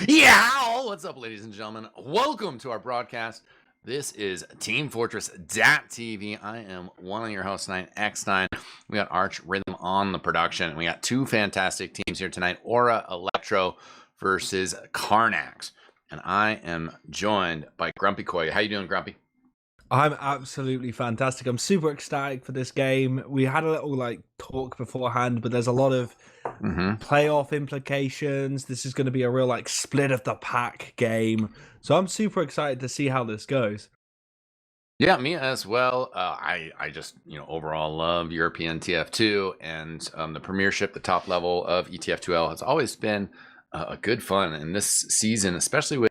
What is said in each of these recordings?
Yeah, what's up, ladies and gentlemen? Welcome to our broadcast. This is teamfortress.tv. I am one of your hosts tonight, eXtine. We got ArchRhythm on the production. We got two fantastic teams here tonight, Ora Elektro versus Karnax. And I am joined by GrumpyKoi. How you doing, Grumpy? I'm absolutely fantastic. I'm super ecstatic for this game. We had a little talk beforehand, but there's a lot of playoff implications. This is going to be a real split of the pack game. So I'm super excited to see how this goes. Yeah, me as well. I just overall love European TF2 and the Premiership, the top level of ETF2L has always been a good fun. And this season, especially with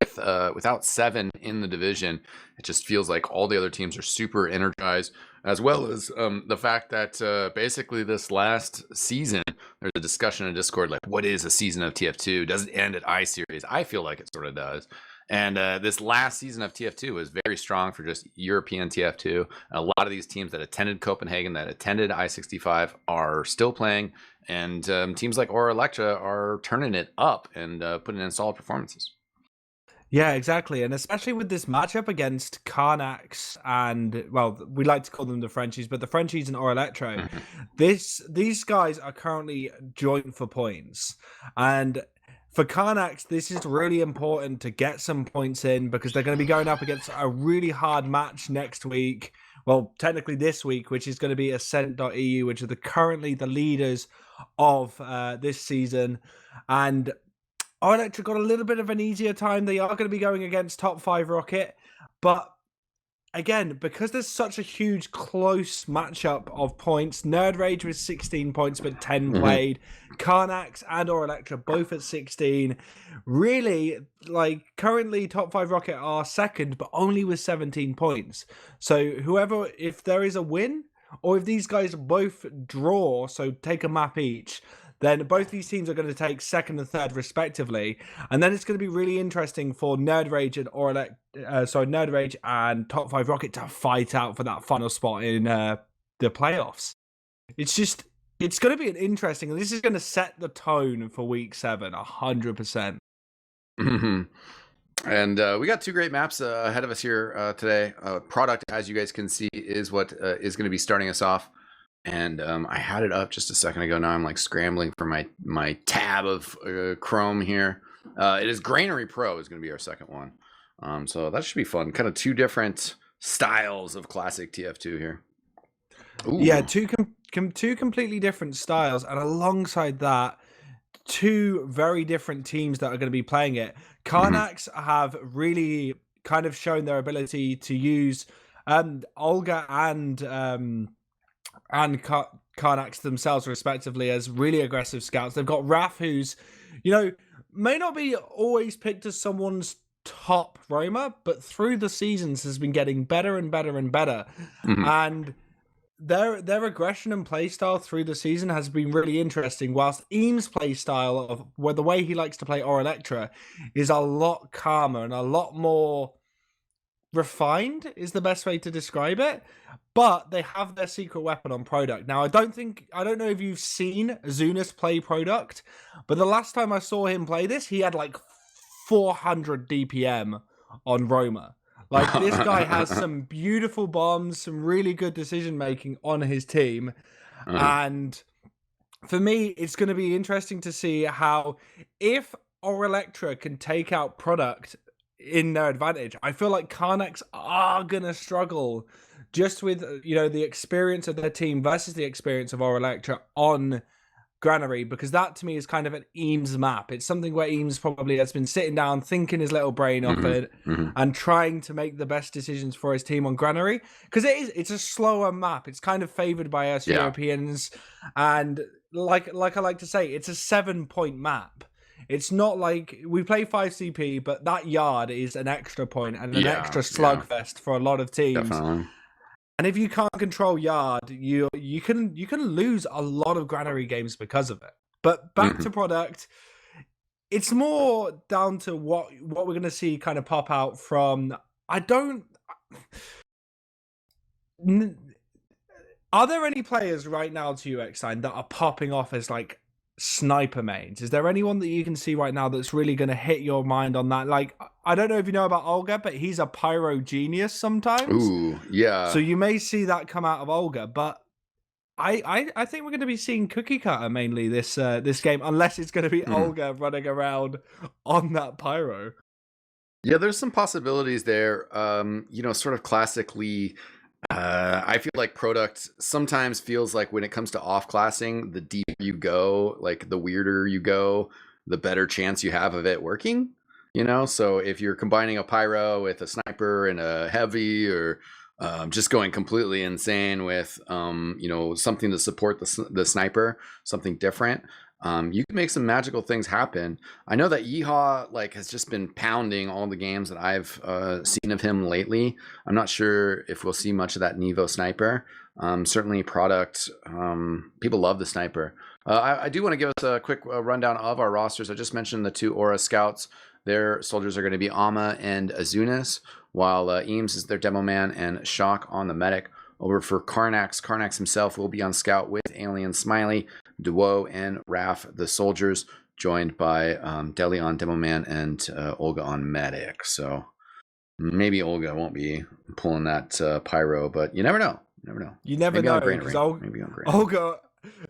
without 7 in the division, it just feels like all the other teams are super energized, as well as the fact that basically this last season, there's a discussion in Discord like, what is a season of TF2? Does it end at I Series? I feel like it sort of does. And this last season of TF2 was very strong for just European TF2. A lot of these teams that attended Copenhagen, that attended I-65, are still playing. And teams like Ora Elektro are turning it up and putting in solid performances. Yeah, exactly. And especially with this matchup against Karnax and, well, we like to call them the Frenchies, but the Frenchies and Ora Elektro, these guys are currently joint for points. And for Karnax, this is really important to get some points in because they're going to be going up against a really hard match next week. Well, technically this week, which is going to be Ascent.eu, which are currently the leaders of this season. And Ora Elektro got a little bit of an easier time. They are going to be going against top 5 Rocket. But again, because there's such a huge close matchup of points, Nerd Rage with 16 points but 10 played, Karnax and Ora Elektro both at 16. Really, currently top 5 Rocket are second but only with 17 points. So whoever, if there is a win, or if these guys both draw, so take a map each, then both these teams are going to take second and third respectively, and then it's going to be really interesting for Nerd Rage and Nerd Rage and Top 5 Rocket to fight out for that final spot in the playoffs. It's going to be an interesting, and this is going to set the tone for Week 7, 100%. And we got two great maps ahead of us here today. Product, as you guys can see, is what is going to be starting us off. And I had it up just a second ago. Now I'm scrambling for my tab of Chrome here. It is Granary Pro is going to be our second one. So that should be fun. Kind of two different styles of classic TF2 here. Ooh. Yeah, two completely different styles, and alongside that, two very different teams that are going to be playing it. Karnax have really kind of shown their ability to use Olga and Karnax themselves, respectively, as really aggressive scouts. They've got Raf, who's, may not be always picked as someone's top roamer, but through the seasons has been getting better and better and better. And their aggression and playstyle through the season has been really interesting, whilst Eames' playstyle of where the way he likes to play Ora Elektro is a lot calmer and a lot more refined is the best way to describe it. But they have their secret weapon on Product. Now, I don't know if you've seen Zunas play Product, but the last time I saw him play this, he had 400 DPM on Roma. This guy has some beautiful bombs, some really good decision making on his team. And for me, it's going to be interesting to see how, if Ora Elektro can take out Product in their advantage, I feel like Karnax are going to struggle just with, the experience of their team versus the experience of Ora Elektro on Granary, because that to me is kind of an Eames map. It's something where Eames probably has been sitting down, thinking his little brain off it, and trying to make the best decisions for his team on Granary, because it's a slower map. It's kind of favored by us Europeans, and like I like to say, it's a 7-point map. It's not like we play 5 CP, but that yard is an extra point and an extra slugfest for a lot of teams. Definitely. And if you can't control yard, you can lose a lot of Granary games because of it. But back to Product, it's more down to what we're going to see kind of pop out from. Are there any players right now to you, eXtine, that are popping off as sniper mains? Is there anyone that you can see right now that's really going to hit your mind on that? Like, I don't know if you know about Olga, but he's a pyro genius sometimes. Ooh, So yeah. you may see that come out of Olga, but I think we're going to be seeing Cookie Cutter mainly this game, unless it's going to be Hmm. Olga running around on that pyro. Yeah, there's some possibilities there. Sort of classically, I feel like product sometimes feels like when it comes to off classing, the deeper you go, like the weirder you go, the better chance you have of it working. So if you're combining a pyro with a sniper and a heavy, or just going completely insane with, something to support the sniper, something different, you can make some magical things happen. I know that Yeehaw has just been pounding all the games that I've seen of him lately. I'm not sure if we'll see much of that Nevo sniper. Certainly, product. People love the sniper. I do want to give us a quick rundown of our rosters. I just mentioned the 2 Ora scouts. Their soldiers are going to be Ama and Azunis, while Eames is their demo man and Shock on the medic. Over for Karnax. Karnax himself will be on scout with Alien Smiley, Duo, and Raf, the soldiers, joined by Deli on demo man and Olga on medic. So maybe Olga won't be pulling that pyro, but you never know. You never know. You never Maybe know, on because Granary. Maybe on Granary. Olga,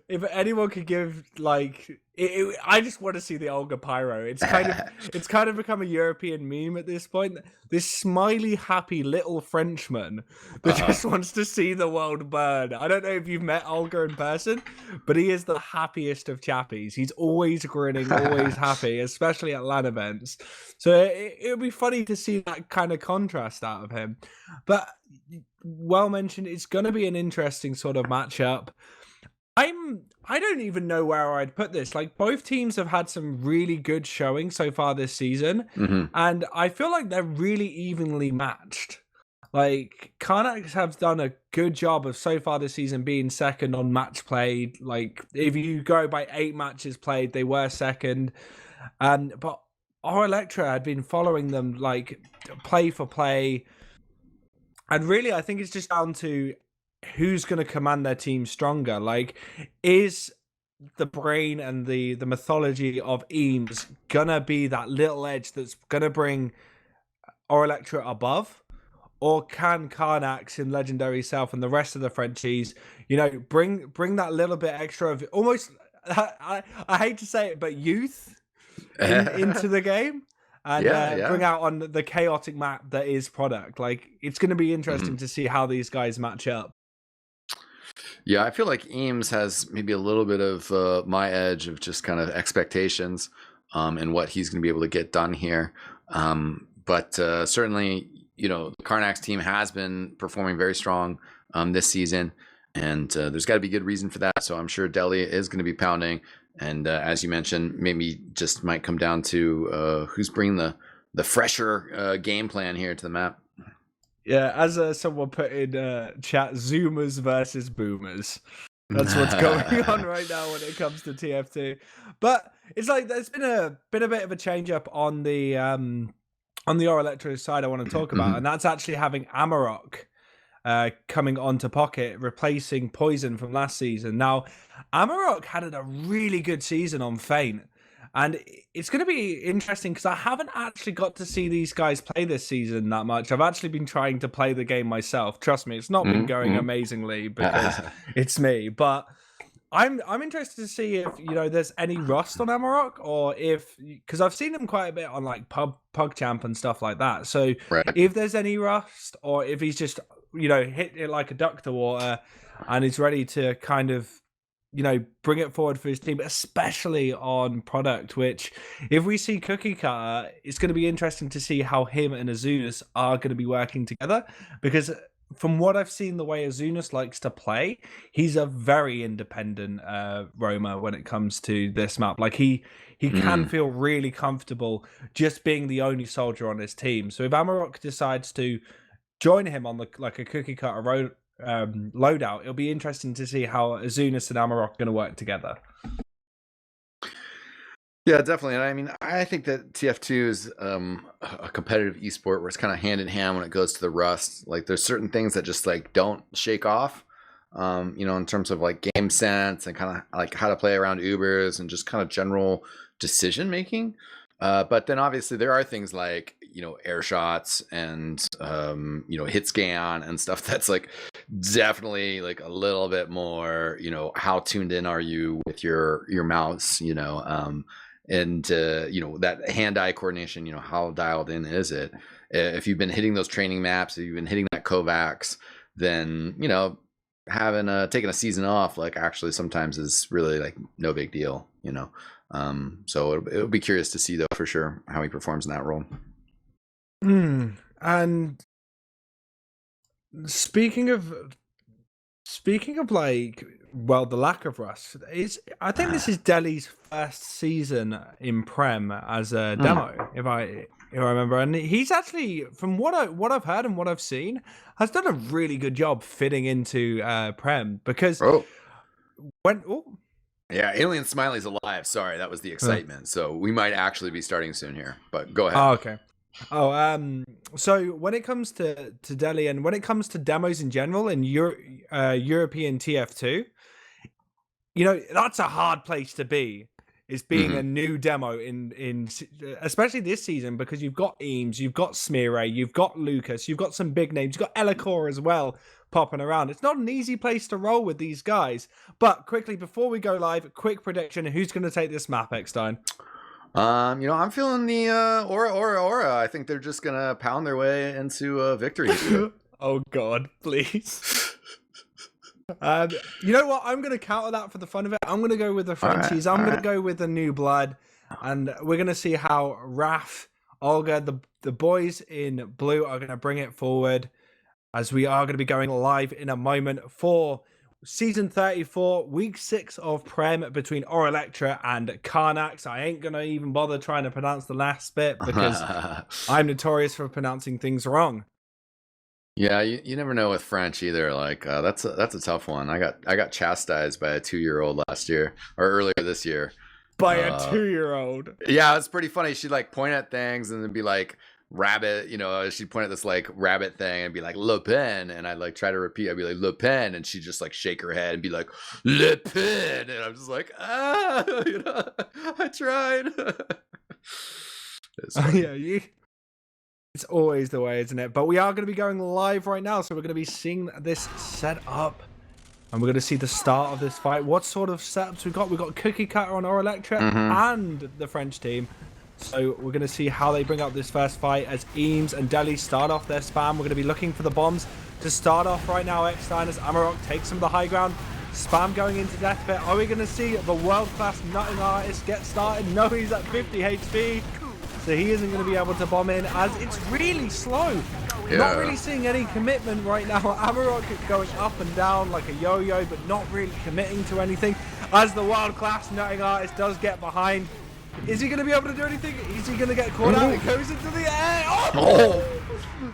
if anyone could give I just want to see the Olga pyro. It's kind of become a European meme at this point. This smiley, happy little Frenchman that just wants to see the world burn. I don't know if you've met Olga in person, but he is the happiest of chappies. He's always grinning, always happy, especially at LAN events. So it would be funny to see that kind of contrast out of him. But well mentioned, it's going to be an interesting sort of matchup. I don't even know where I'd put this. Like, both teams have had some really good showing so far this season, and I feel like they're really evenly matched. Like, Karnax have done a good job of so far this season being second on match played. Like, if you go by 8 matches played, they were second. But Ora Elektro had been following them like play for play. And really, I think it's just down to who's going to command their team stronger. Like, is the brain and the mythology of Eames gonna be that little edge that's gonna bring Ora Elektro above? Or can Karnax in Legendary Self and the rest of the Frenchies, bring that little bit extra of almost, I hate to say it, but youth into the game? And bring out on the chaotic map that is product. Like, it's going to be interesting to see how these guys match up. Yeah, I feel like Eames has maybe a little bit of my edge of just kind of expectations and what he's going to be able to get done here. But certainly, the Karnax team has been performing very strong this season, and there's got to be good reason for that. So I'm sure Deli is going to be pounding. And as you mentioned, maybe just might come down to who's bringing the fresher game plan here to the map. Yeah, as someone put in chat, Zoomers versus Boomers. That's what's going on right now when it comes to TF2. But it's like there's been a bit of a change up on the Ora Elektro side I want to talk about, and that's actually having Amarok coming onto Pocket, replacing Poison from last season. Now, Amarok had a really good season on Feint, and it's going to be interesting because I haven't actually got to see these guys play this season that much. I've actually been trying to play the game myself. Trust me, it's not been going amazingly because it's me, but I'm interested to see if there's any rust on Amarok, or because I've seen him quite a bit on like PugChamp and stuff like that. So if there's any rust, or if he's just hit it like a duck to water and he's ready to kind of bring it forward for his team, especially on product. Which, if we see Cookie Cutter, it's going to be interesting to see how him and Azunis are going to be working together, because from what I've seen, the way Azunis likes to play, he's a very independent roamer when it comes to this map. Like, he can feel really comfortable just being the only soldier on his team. So if Amarok decides to join him on a Cookie Cutter loadout, it'll be interesting to see how Azunis and Amarok are going to work together. Yeah, definitely. And I mean, I think that TF2 is a competitive esport where it's kind of hand in hand when it goes to the rust. Like, there's certain things that just don't shake off. in terms of like game sense and kind of like how to play around Ubers and just kind of general decision making. But then obviously there are things like, air shots and, hit scan and stuff that's like definitely like a little bit more, how tuned in are you with your mouse, and that hand-eye coordination, how dialed in is it? If you've been hitting those training maps, if you've been hitting that Kovacs, then having taking a season off like actually sometimes is really like no big deal. So it'll be curious to see though for sure how he performs in that role. And speaking of like, well, the lack of rust is, I think this is Delhi's first season in Prem as a demo, if I remember, and he's actually, from what I've heard and what I've seen, has done a really good job fitting into Prem because yeah, Alien Smiley's alive. Sorry, that was the excitement. So we might actually be starting soon here, but go ahead. Oh, okay. So when it comes to Delhi and when it comes to demos in general in European TF2, that's a hard place to be. Is being a new demo in especially this season, because you've got Eames, you've got Smearay, you've got Lucas, you've got some big names, you've got Elikor as well popping around. It's not an easy place to roll with these guys. But quickly before we go live, quick prediction: who's going to take this map, eXtine? I'm feeling the Ora. I think they're just gonna pound their way into victory. Oh God, please. You know what? I'm going to counter that for the fun of it. I'm going to go with the Frenchies. I'm going to go with the new blood. And we're going to see how Raf, Olga, the boys in blue are going to bring it forward, as we are going to be going live in a moment for Season 34, Week 6 of Prem between Ora Elektro and Karnax. I ain't going to even bother trying to pronounce the last bit because I'm notorious for pronouncing things wrong. Yeah, you never know with French either. Like that's a tough one. I got chastised by a 2-year-old last year or earlier this year. By a 2-year-old. Yeah, it's pretty funny. She'd like point at things and then be like rabbit. She'd point at this like rabbit thing and be like Le Pen, and I'd like try to repeat. I'd be like Le Pen, and she'd just like shake her head and be like Le Pen, and I'm just like I tried. Yeah. It's always the way, isn't it? But we are going to be going live right now, so we're going to be seeing this set up. And we're going to see the start of this fight. What sort of setups we've got? We've got Cookie Cutter on Ora Elektro and the French team. So we're going to see how they bring up this first fight as Eames and Delhi start off their spam. We're going to be looking for the bombs to start off right now. eXtine as Amarok takes some of the high ground. Spam going into death pit. Are we going to see the world-class nutting artist get started? No, he's at 50 HP. So he isn't going to be able to bomb in as it's really slow. Yeah. Not really seeing any commitment right now. Amarok going up and down like a yo-yo, but not really committing to anything. As the world-class nutting artist does get behind. Is he going to be able to do anything? Is he going to get caught out? It goes into the air. Oh!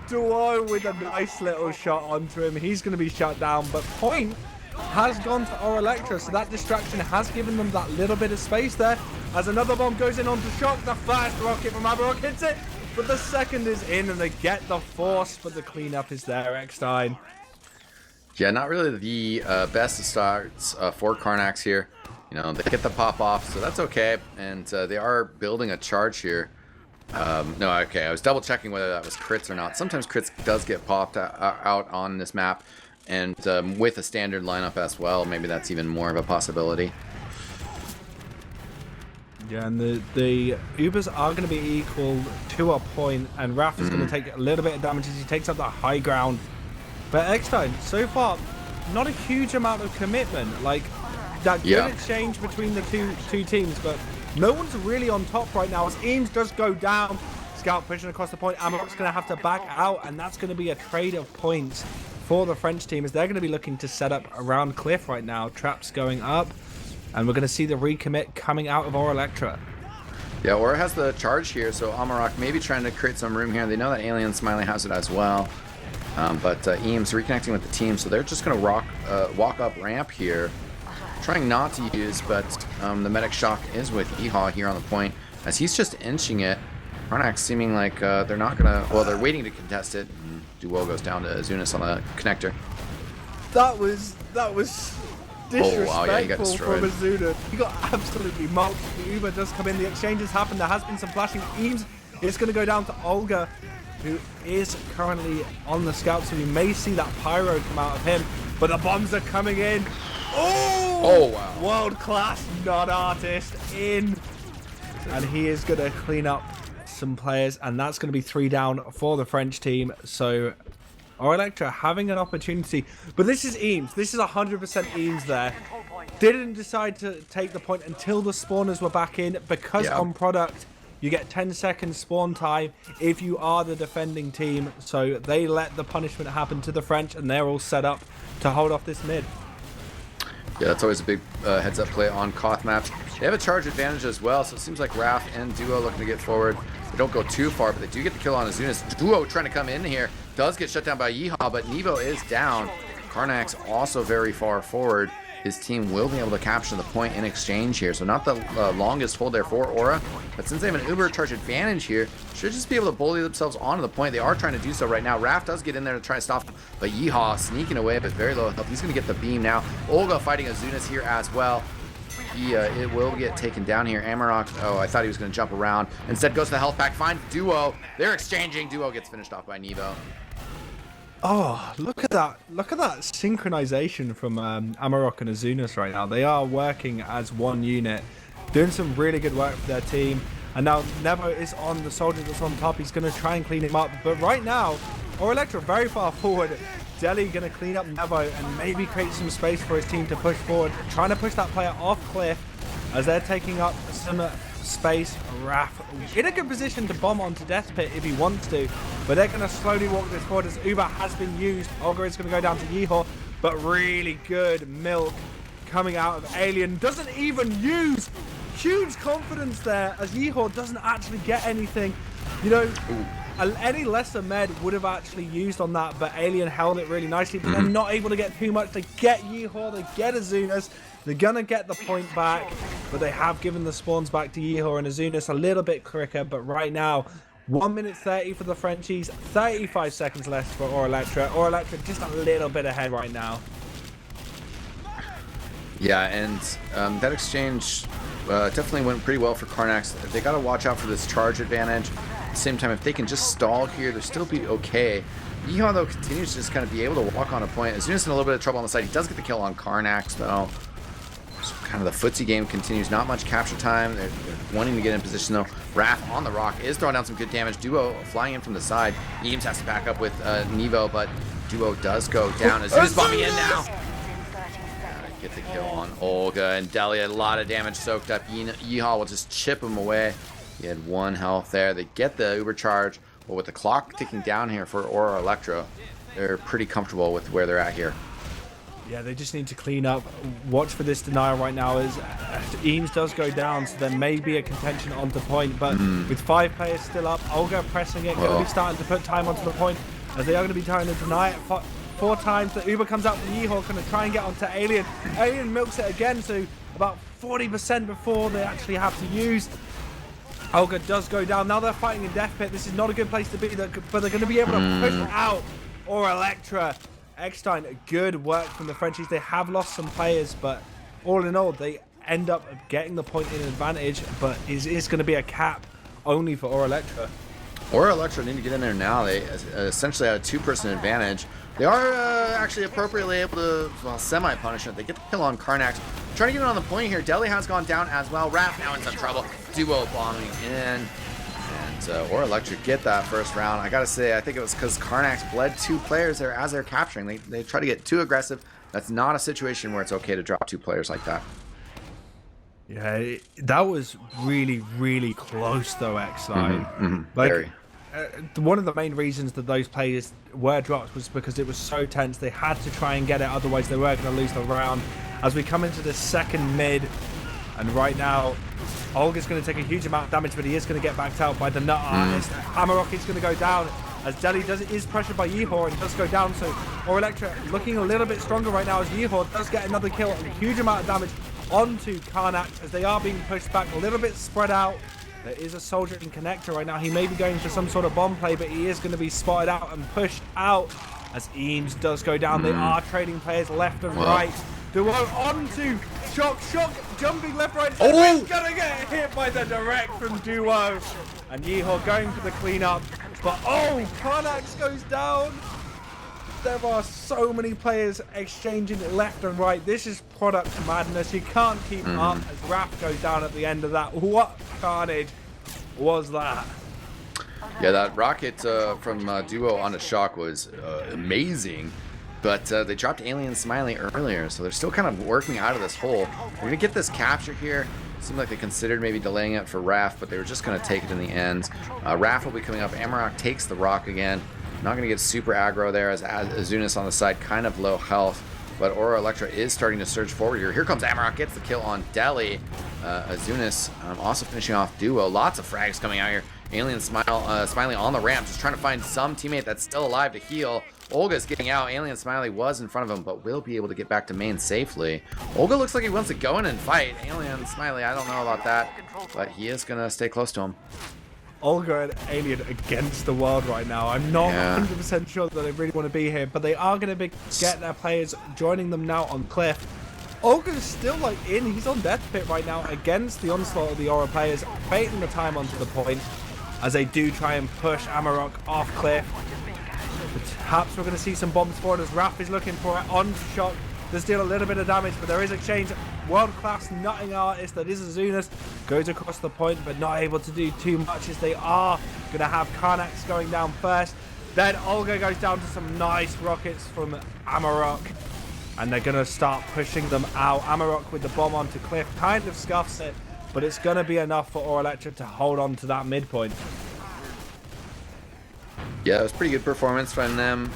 Duo with a nice little shot onto him. He's going to be shut down, but point has gone to Ora Elektro, so that distraction has given them that little bit of space there. As another bomb goes in onto Shock, the first rocket from Amarok hits it, but the second is in, and they get the force, but the cleanup is there, eXtine. Yeah, not really the best of starts for Karnax here. They get the pop off, so that's okay, and they are building a charge here. No, okay, I was double checking whether that was crits or not. Sometimes crits does get popped out on this map, and with a standard lineup as well, maybe that's even more of a possibility. Yeah, and the Ubers are going to be equal to a point, and Raf is going to take a little bit of damage as he takes up that high ground. But eXtine, so far, not a huge amount of commitment. Like, that good exchange between the two teams, but no one's really on top right now. As Eames does go down, Scout pushing across the point, Amarok's going to have to back out, and that's going to be a trade of points for the French team, as they're going to be looking to set up around Cliff right now. Traps going up, and we're going to see the recommit coming out of Ora Elektro. Yeah, Ora has the charge here, so Amarok maybe trying to create some room here. They know that Alien Smiley has it as well, but Eames reconnecting with the team, so they're just going to walk up ramp here, trying not to use, but the medic shock is with Eha here on the point, as he's just inching it. Karnax seeming like they're not going to, well, they're waiting to contest it. Duo goes down to Zunis on the connector. That was That was Oh, wow, yeah, he got disrespectful from destroyed. Azuna. He got absolutely mulched. The Uber does come in. The exchanges happen. There has been some flashing. Eames, it's going to go down to Olga, who is currently on the scout, so we may see that pyro come out of him. But the bombs are coming in. Oh, wow. World-class non-artist in. And he is going to clean up some players, and that's going to be 3 down for the French team. So Ora Elektro having an opportunity, but this is Eames. This is 100% Eames there. Didn't decide to take the point until the spawners were back in, because on product you get 10 seconds spawn time if you are the defending team. So they let the punishment happen to the French, and they're all set up to hold off this mid. Yeah, that's always a big heads-up play on Koth maps. They have a charge advantage as well, so it seems like Raph and Duo looking to get forward. They don't go too far, but they do get the kill on Azunas. Duo trying to come in here. Does get shut down by Yeehaw, but Nevo is down. Karnax also very far forward. His team will be able to capture the point in exchange here. So not the longest hold there for Ora, but since they have an uber charge advantage here, should just be able to bully themselves onto the point. They are trying to do so right now. Raph does get in there to try to stop him, but Yeehaw sneaking away with very low health. He's going to get the beam now. Olga fighting Azunas here as well. It will get taken down here. Amarok, oh, I thought he was going to jump around. Instead goes to the health pack, finds Duo. They're exchanging. Duo gets finished off by Nevo. Oh, look at that. Look at that synchronization from Amarok and Azunas right now. They are working as one unit, doing some really good work for their team. And now Nevo is on the soldier that's on top. He's going to try and clean him up. But right now, Ora Elektro very far forward. Deli going to clean up Nevo and maybe create some space for his team to push forward. Trying to push that player off cliff as they're taking up some space. Raph in a good position to bomb onto Death Pit if he wants to, but they're going to slowly walk this forward as Uber has been used. Olga is going to go down to Yeehaw, but really good milk coming out of Alien. Doesn't even use. Huge confidence there as Yeehaw doesn't actually get anything. You know, any lesser med would have actually used on that, but Alien held it really nicely, but they're not able to get too much. They get Yeehaw, they get Azunas. They're going to get the point back, but they have given the spawns back to Yeehaw and Azunas a little bit quicker. But right now, 1 minute 30 for the Frenchies, 35 seconds left for Ora Elektro. Ora Elektro just a little bit ahead right now. Yeah, and that exchange definitely went pretty well for Karnax. They got to watch out for this charge advantage. At the same time, if they can just stall here, they'll still be okay. Yeehaw, though, continues to just kind of be able to walk on a point. Azunas in a little bit of trouble on the side. He does get the kill on Karnax, though. So kind of the footsie game continues. Not much capture time. They're wanting to get in position, though. Raph on the rock is throwing down some good damage. Duo flying in from the side. Eames has to back up with Nevo, but Duo does go down. Azunas bombing in now. Get the kill on Olga, and Deli had a lot of damage soaked up. Yeehaw will just chip him away. He had 1 health there. They get the uber charge, but with the clock ticking down here for Ora Elektro, they're pretty comfortable with where they're at here. Yeah, they just need to clean up. Watch for this denial right now as Eames does go down, so there may be a contention onto point, but with 5 players still up, Olga pressing it, going to be starting to put time onto the point as they are going to be trying to deny it 4 times. The Uber comes out from Yeehaw, going to try and get onto Alien. Alien milks it again, so about 40% before they actually have to use. Olga does go down. Now they're fighting in Death Pit. This is not a good place to be, but they're going to be able to push out Ora Elektro. eXtine, good work from the Frenchies. They have lost some players, but all in all, they end up getting the point in advantage, but it's going to be a cap only for Ora Elektro. Ora Elektro need to get in there now. They essentially have a 2-person advantage. They are actually appropriately able to, well, semi-punish it. They get the kill on Karnax. Trying to get it on the point here. Deli has gone down as well. Raph now in some trouble. Duo bombing in. And Ora Elektro get that first round. I gotta say, I think it was because Karnax bled 2 players there as they're capturing. They try to get too aggressive. That's not a situation where it's okay to drop 2 players like that. Yeah, that was really, really close though, eXtine. Very. One of the main reasons that those players were dropped was because it was so tense. They had to try and get it, otherwise they were going to lose the round. As we come into the second mid, and right now, Olga's going to take a huge amount of damage, but he is going to get backed out by the nut artist. Amarok is going to go down as Deli is pressured by Yeehaw and does go down. So Ora Elektro looking a little bit stronger right now as Yeehaw does get another kill and a huge amount of damage onto Karnax as they are being pushed back a little bit spread out. There is a soldier in connector right now. He may be going for some sort of bomb play, but he is going to be spotted out and pushed out. as Eames does go down. They are trading players left and Wow. right. Duo onto Shock, jumping left, right, Oh! he's gonna get hit by the direct from Duo. And Yeehaw going for the cleanup, but oh, Karnax goes down. There are so many players exchanging left and right. This is product madness. You can't keep up as Raph goes down at the end of that. What carnage was that? Yeah, that rocket from Duo onto Shock was amazing, but they dropped Alien Smiley earlier, so they're still kind of working out of this hole. They're going to get this capture here. Seemed like they considered maybe delaying it for Raph, but they were just going to take it in the end. Raph will be coming up. Amarok takes the rock again. Not going to get super aggro there as Azunis on the side, kind of low health. But Ora Elektro is starting to surge forward here. Here comes Amarok, gets the kill on Deli. Azunis also finishing off Duo. Lots of frags coming out here. Alien Smiley on the ramp, just trying to find some teammate that's still alive to heal. Olga's getting out. Alien Smiley was in front of him, but will be able to get back to main safely. Olga looks like he wants to go in and fight. Alien Smiley, I don't know about that, but he is going to stay close to him. Olga and Alien against the world right now. I'm not 100% sure that they really want to be here, but they are going to get their players joining them now on Cliff. Olga's still like he's on death pit right now against the onslaught of the Aura players, baiting the time onto the point as they do try and push Amarok off Cliff. Perhaps we're going to see some bombs forward as Raph is looking for it onto Shock. Does deal a little bit of damage, but there is exchange. World-class nutting artist that is Azunis goes across the point, but not able to do too much as they are going to have Karnax going down first. Then Olga goes down to some nice rockets from Amarok, and they're going to start pushing them out. Amarok with the bomb onto Cliff kind of scuffs it, but it's going to be enough for Ora Elektro to hold on to that midpoint. Yeah, it was pretty good performance from them.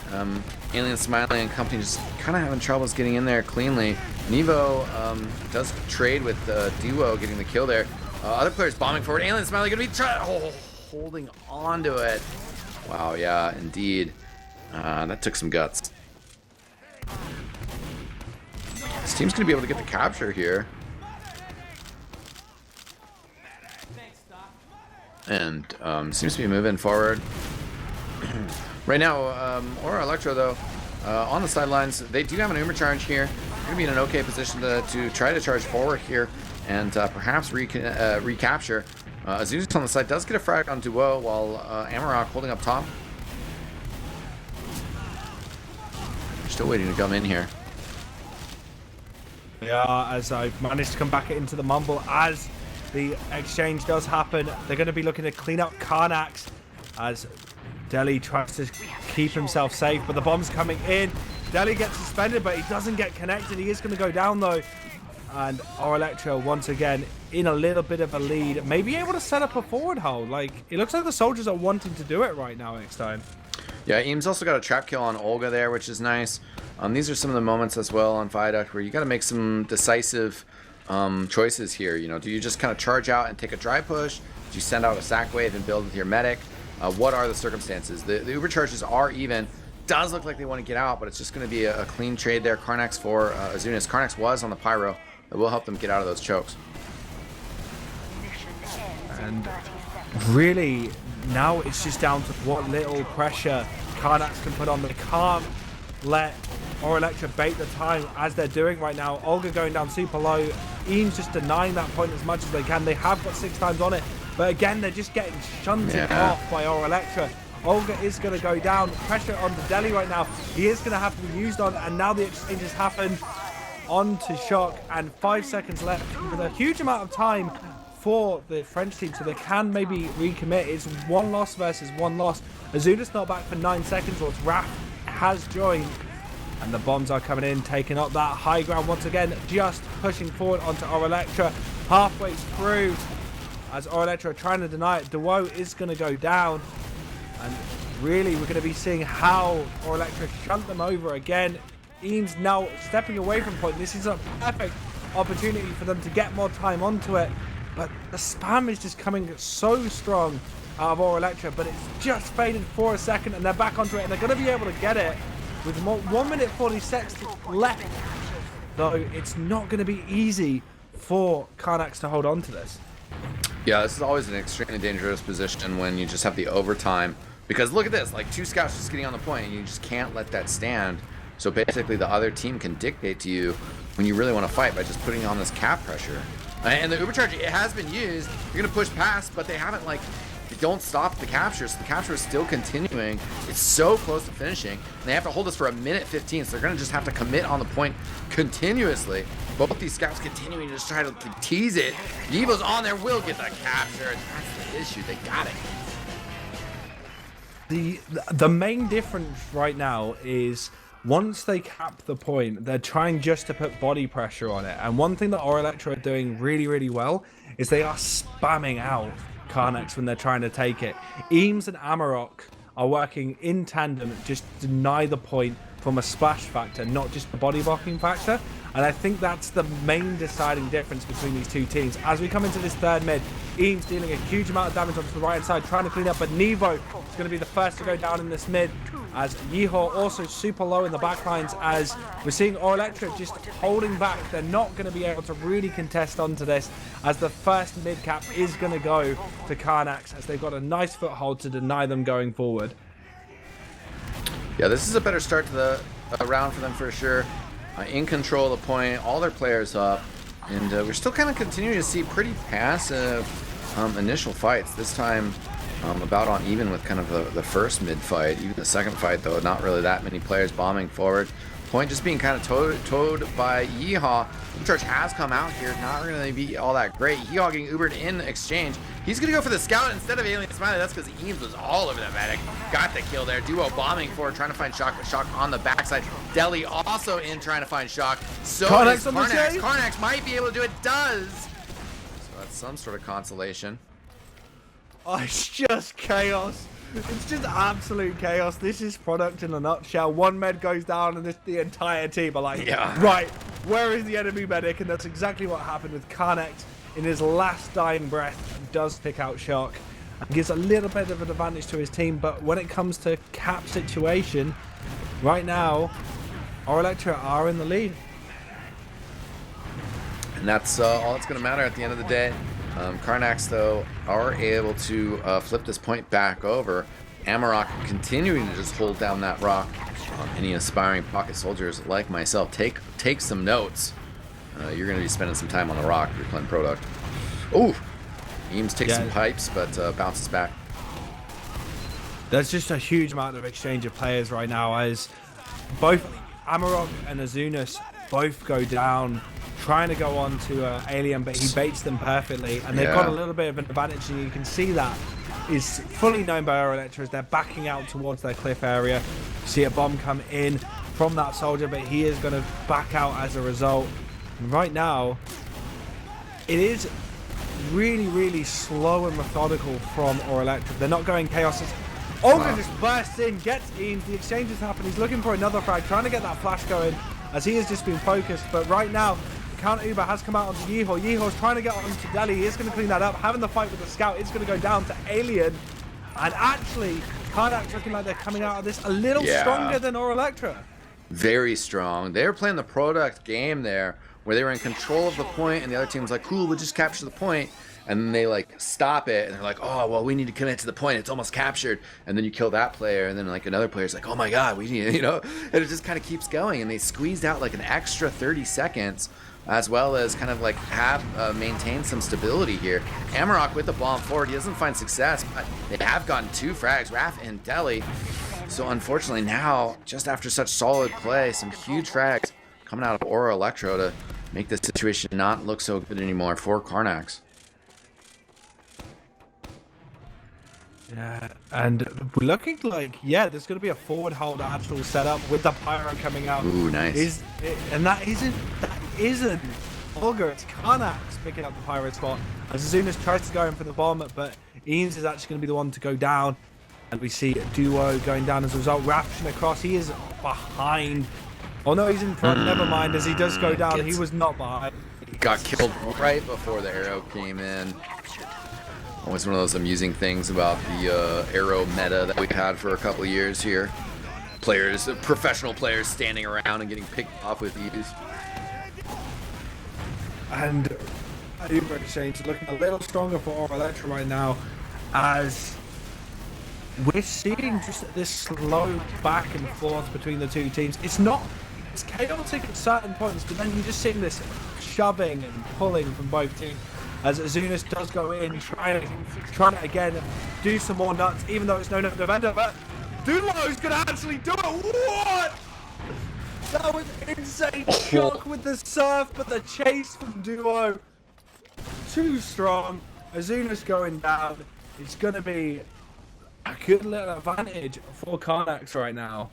Alien Smiley and company just kind of having troubles getting in there cleanly. Nevo does trade with Duo getting the kill there. Other players bombing forward. Alien Smiley going to be holding on to it. Wow, yeah, indeed. That took some guts. This team's going to be able to get the capture here. And seems to be moving forward. Right now, Ora Elektro, though, on the sidelines, they do have an Uber charge here. They're going to be in an okay position to try to charge forward here and perhaps recapture. Azunis on the side does get a frag on Duo while Amarok holding up top. They're still waiting to come in here. Yeah, as I managed to come back into the mumble as the exchange does happen. They're going to be looking to clean up Karnax as Deli tries to keep himself safe, but the bomb's coming in. Deli gets suspended, but he doesn't get connected. He is going to go down, though. And Ora Elektro, once again, in a little bit of a lead. Maybe able to set up a forward hold. Like, it looks like the soldiers are wanting to do it right now, eXtine. Yeah, Eames also got a trap kill on Olga there, which is nice. These are some of the moments as well on Viaduct where you got to make some decisive choices here. You know, do you just kind of charge out and take a dry push? Do you send out a sack wave and build with your medic? What are the circumstances? The Uber charges are even. Does look like they want to get out, but it's just going to be a clean trade there. Karnax for Azunis. Karnax was on the pyro. That will help them get out of those chokes. And really, now it's just down to what little pressure Karnax can put on. They can't let Ora Elektro bait the time as they're doing right now. Olga going down super low. Eames just denying that point as much as they can. They have got 6 times on it. But again, they're just getting shunted off by Ora Elektro. Olga is going to go down. Pressure on the Deli right now. He is going to have to be used on. And now the exchange has happened onto Shock. And 5 seconds left with a huge amount of time for the French team. So they can maybe recommit. It's 1 loss versus 1 loss. Azunis not back for 9 seconds. Whilst Raph has joined. And the bombs are coming in, taking up that high ground once again. Just pushing forward onto Ora Elektro. Halfway through. As Ora Elektro are trying to deny it, Duo is going to go down. And really, we're going to be seeing how Ora Elektro shunt them over again. Eames now stepping away from point. This is a perfect opportunity for them to get more time onto it. But the spam is just coming so strong out of Ora Elektro. But it's just faded for a second, and they're back onto it. And they're going to be able to get it with 1 minute 46 left. Though it's not going to be easy for Karnax to hold on to this. Yeah, this is always an extremely dangerous position when you just have the overtime Because look at this, like 2 scouts just getting on the point, and you just can't let that stand. So basically the other team can dictate to you when you really want to fight by just putting on this cap pressure. And the Ubercharge, it has been used. You're going to push past, but they haven't, like, they don't stop the capture, so the capture is still continuing. It's so close to finishing. And they have to hold this for 1:15, so they're going to just have to commit on the point continuously. Both these scouts continuing to just try to tease it. Yivo's on there, will get the capture. That's the issue. They got it. The main difference right now is once they cap the point, they're trying just to put body pressure on it. And one thing that Ora Elektro are doing really, really well is they are spamming out karnax when they're trying to take it. Eames and Amarok are working in tandem, just deny the point from a splash factor, not just the body blocking factor. And I think that's the main deciding difference between these two teams. As we come into this third mid, Eames dealing a huge amount of damage onto the right hand side, trying to clean up, but Nevo is going to be the first to go down in this mid, as Yeehaw also super low in the backlines, as we're seeing Ora Elektro just holding back. They're not going to be able to really contest onto this, as the first mid cap is going to go to karnax, as they've got a nice foothold to deny them going forward. Yeah, this is a better start to the round for them for sure. In control of the point, all their players up, and we're still kind of continuing to see pretty passive initial fights. This time about on even with kind of the first mid fight. Even the second fight though, not really that many players bombing forward. Point just being kind of towed by Yeehaw. Church has come out here, not really be all that great. Yeehaw getting Ubered in exchange. He's gonna go for the scout instead of Alien Smiley. That's because Eames was all over the medic. Got the kill there. Duo bombing forward, trying to find Shock, but Shock on the backside. Deli also in trying to find Shock. So Karnax is Karnax. Karnax might be able to do it. Does. So that's some sort of consolation. Oh, it's just chaos. It's just absolute chaos. This is product in a nutshell. One med goes down and the entire team are like, yeah, right, where is the enemy medic? And that's exactly what happened with karnax in his last dying breath. Does pick out Shock and gives a little bit of an advantage to his team. But when it comes to cap situation, right now, Ora Elektro are in the lead. And that's all that's going to matter at the end of the day. Karnax, though, are able to flip this point back over. Amarok continuing to just hold down that rock. Any aspiring pocket soldiers like myself, take some notes. You're going to be spending some time on the rock if you're playing product. Oh, Eames takes some pipes, but bounces back. There's just a huge amount of exchange of players right now, as both Amarok and Azunas both go down, trying to go on to Alien, but he baits them perfectly, and they've got a little bit of an advantage, and you can see that is fully known by Ora Elektro as they're backing out towards their cliff area. You see a bomb come in from that soldier, but he is going to back out as a result. And right now, it is really, really slow and methodical from Ora Elektro. They're not going chaos. Olga just bursts in, gets Eames, the exchange has happened, he's looking for another frag, trying to get that flash going, as he has just been focused. But right now, counter Uber has come out onto Yeehaw. Yeehaw's trying to get onto Deli. He is going to clean that up. Having the fight with the scout, it's going to go down to Alien. And actually, karnax looking like they're coming out of this a little stronger than Ora Elektro. Very strong. They were playing the product game there, where they were in control of the point, and the other team was like, cool, we'll just capture the point. And then they like stop it, and they're like, oh, well, we need to commit to the point. It's almost captured. And then you kill that player, and then like another player's like, oh my God, we need, and it just kind of keeps going. And they squeezed out like an extra 30 seconds, as well as kind of like have maintained some stability here. Amarok with the bomb forward, he doesn't find success, but they have gotten 2 frags, Raph and Deli. So unfortunately now, just after such solid play, some huge frags coming out of Ora Elektro to make the situation not look so good anymore for Karnax. Yeah, and we're looking like, there's going to be a forward hold actual setup with the pyro coming out. Ooh, nice. And that isn't Olga, it's Karnax picking up the pyro spot. As soon as tries to go in for the bomb, but Eames is actually going to be the one to go down. And we see Duo going down as a result. Raption across, he is behind. Oh no, he's in front, never mind, as he does go down. He was not behind. Got killed right before the arrow came in. Always one of those amusing things about the arrow meta that we've had for a couple of years here. Players, professional players standing around and getting picked off with ease. And Uber Exchange looking a little stronger for Ora Elektro right now, as we're seeing just this slow back and forth between the two teams. It's chaotic at certain points, but then you're just seeing this shoving and pulling from both teams. As Azunas does go in, trying to again do some more nuts, even though it's no defender. But Dulo's gonna actually do it. What? That was insane. Shock with the surf, but the chase from Duo too strong. Azunas going down. It's gonna be a good little advantage for Karnax right now.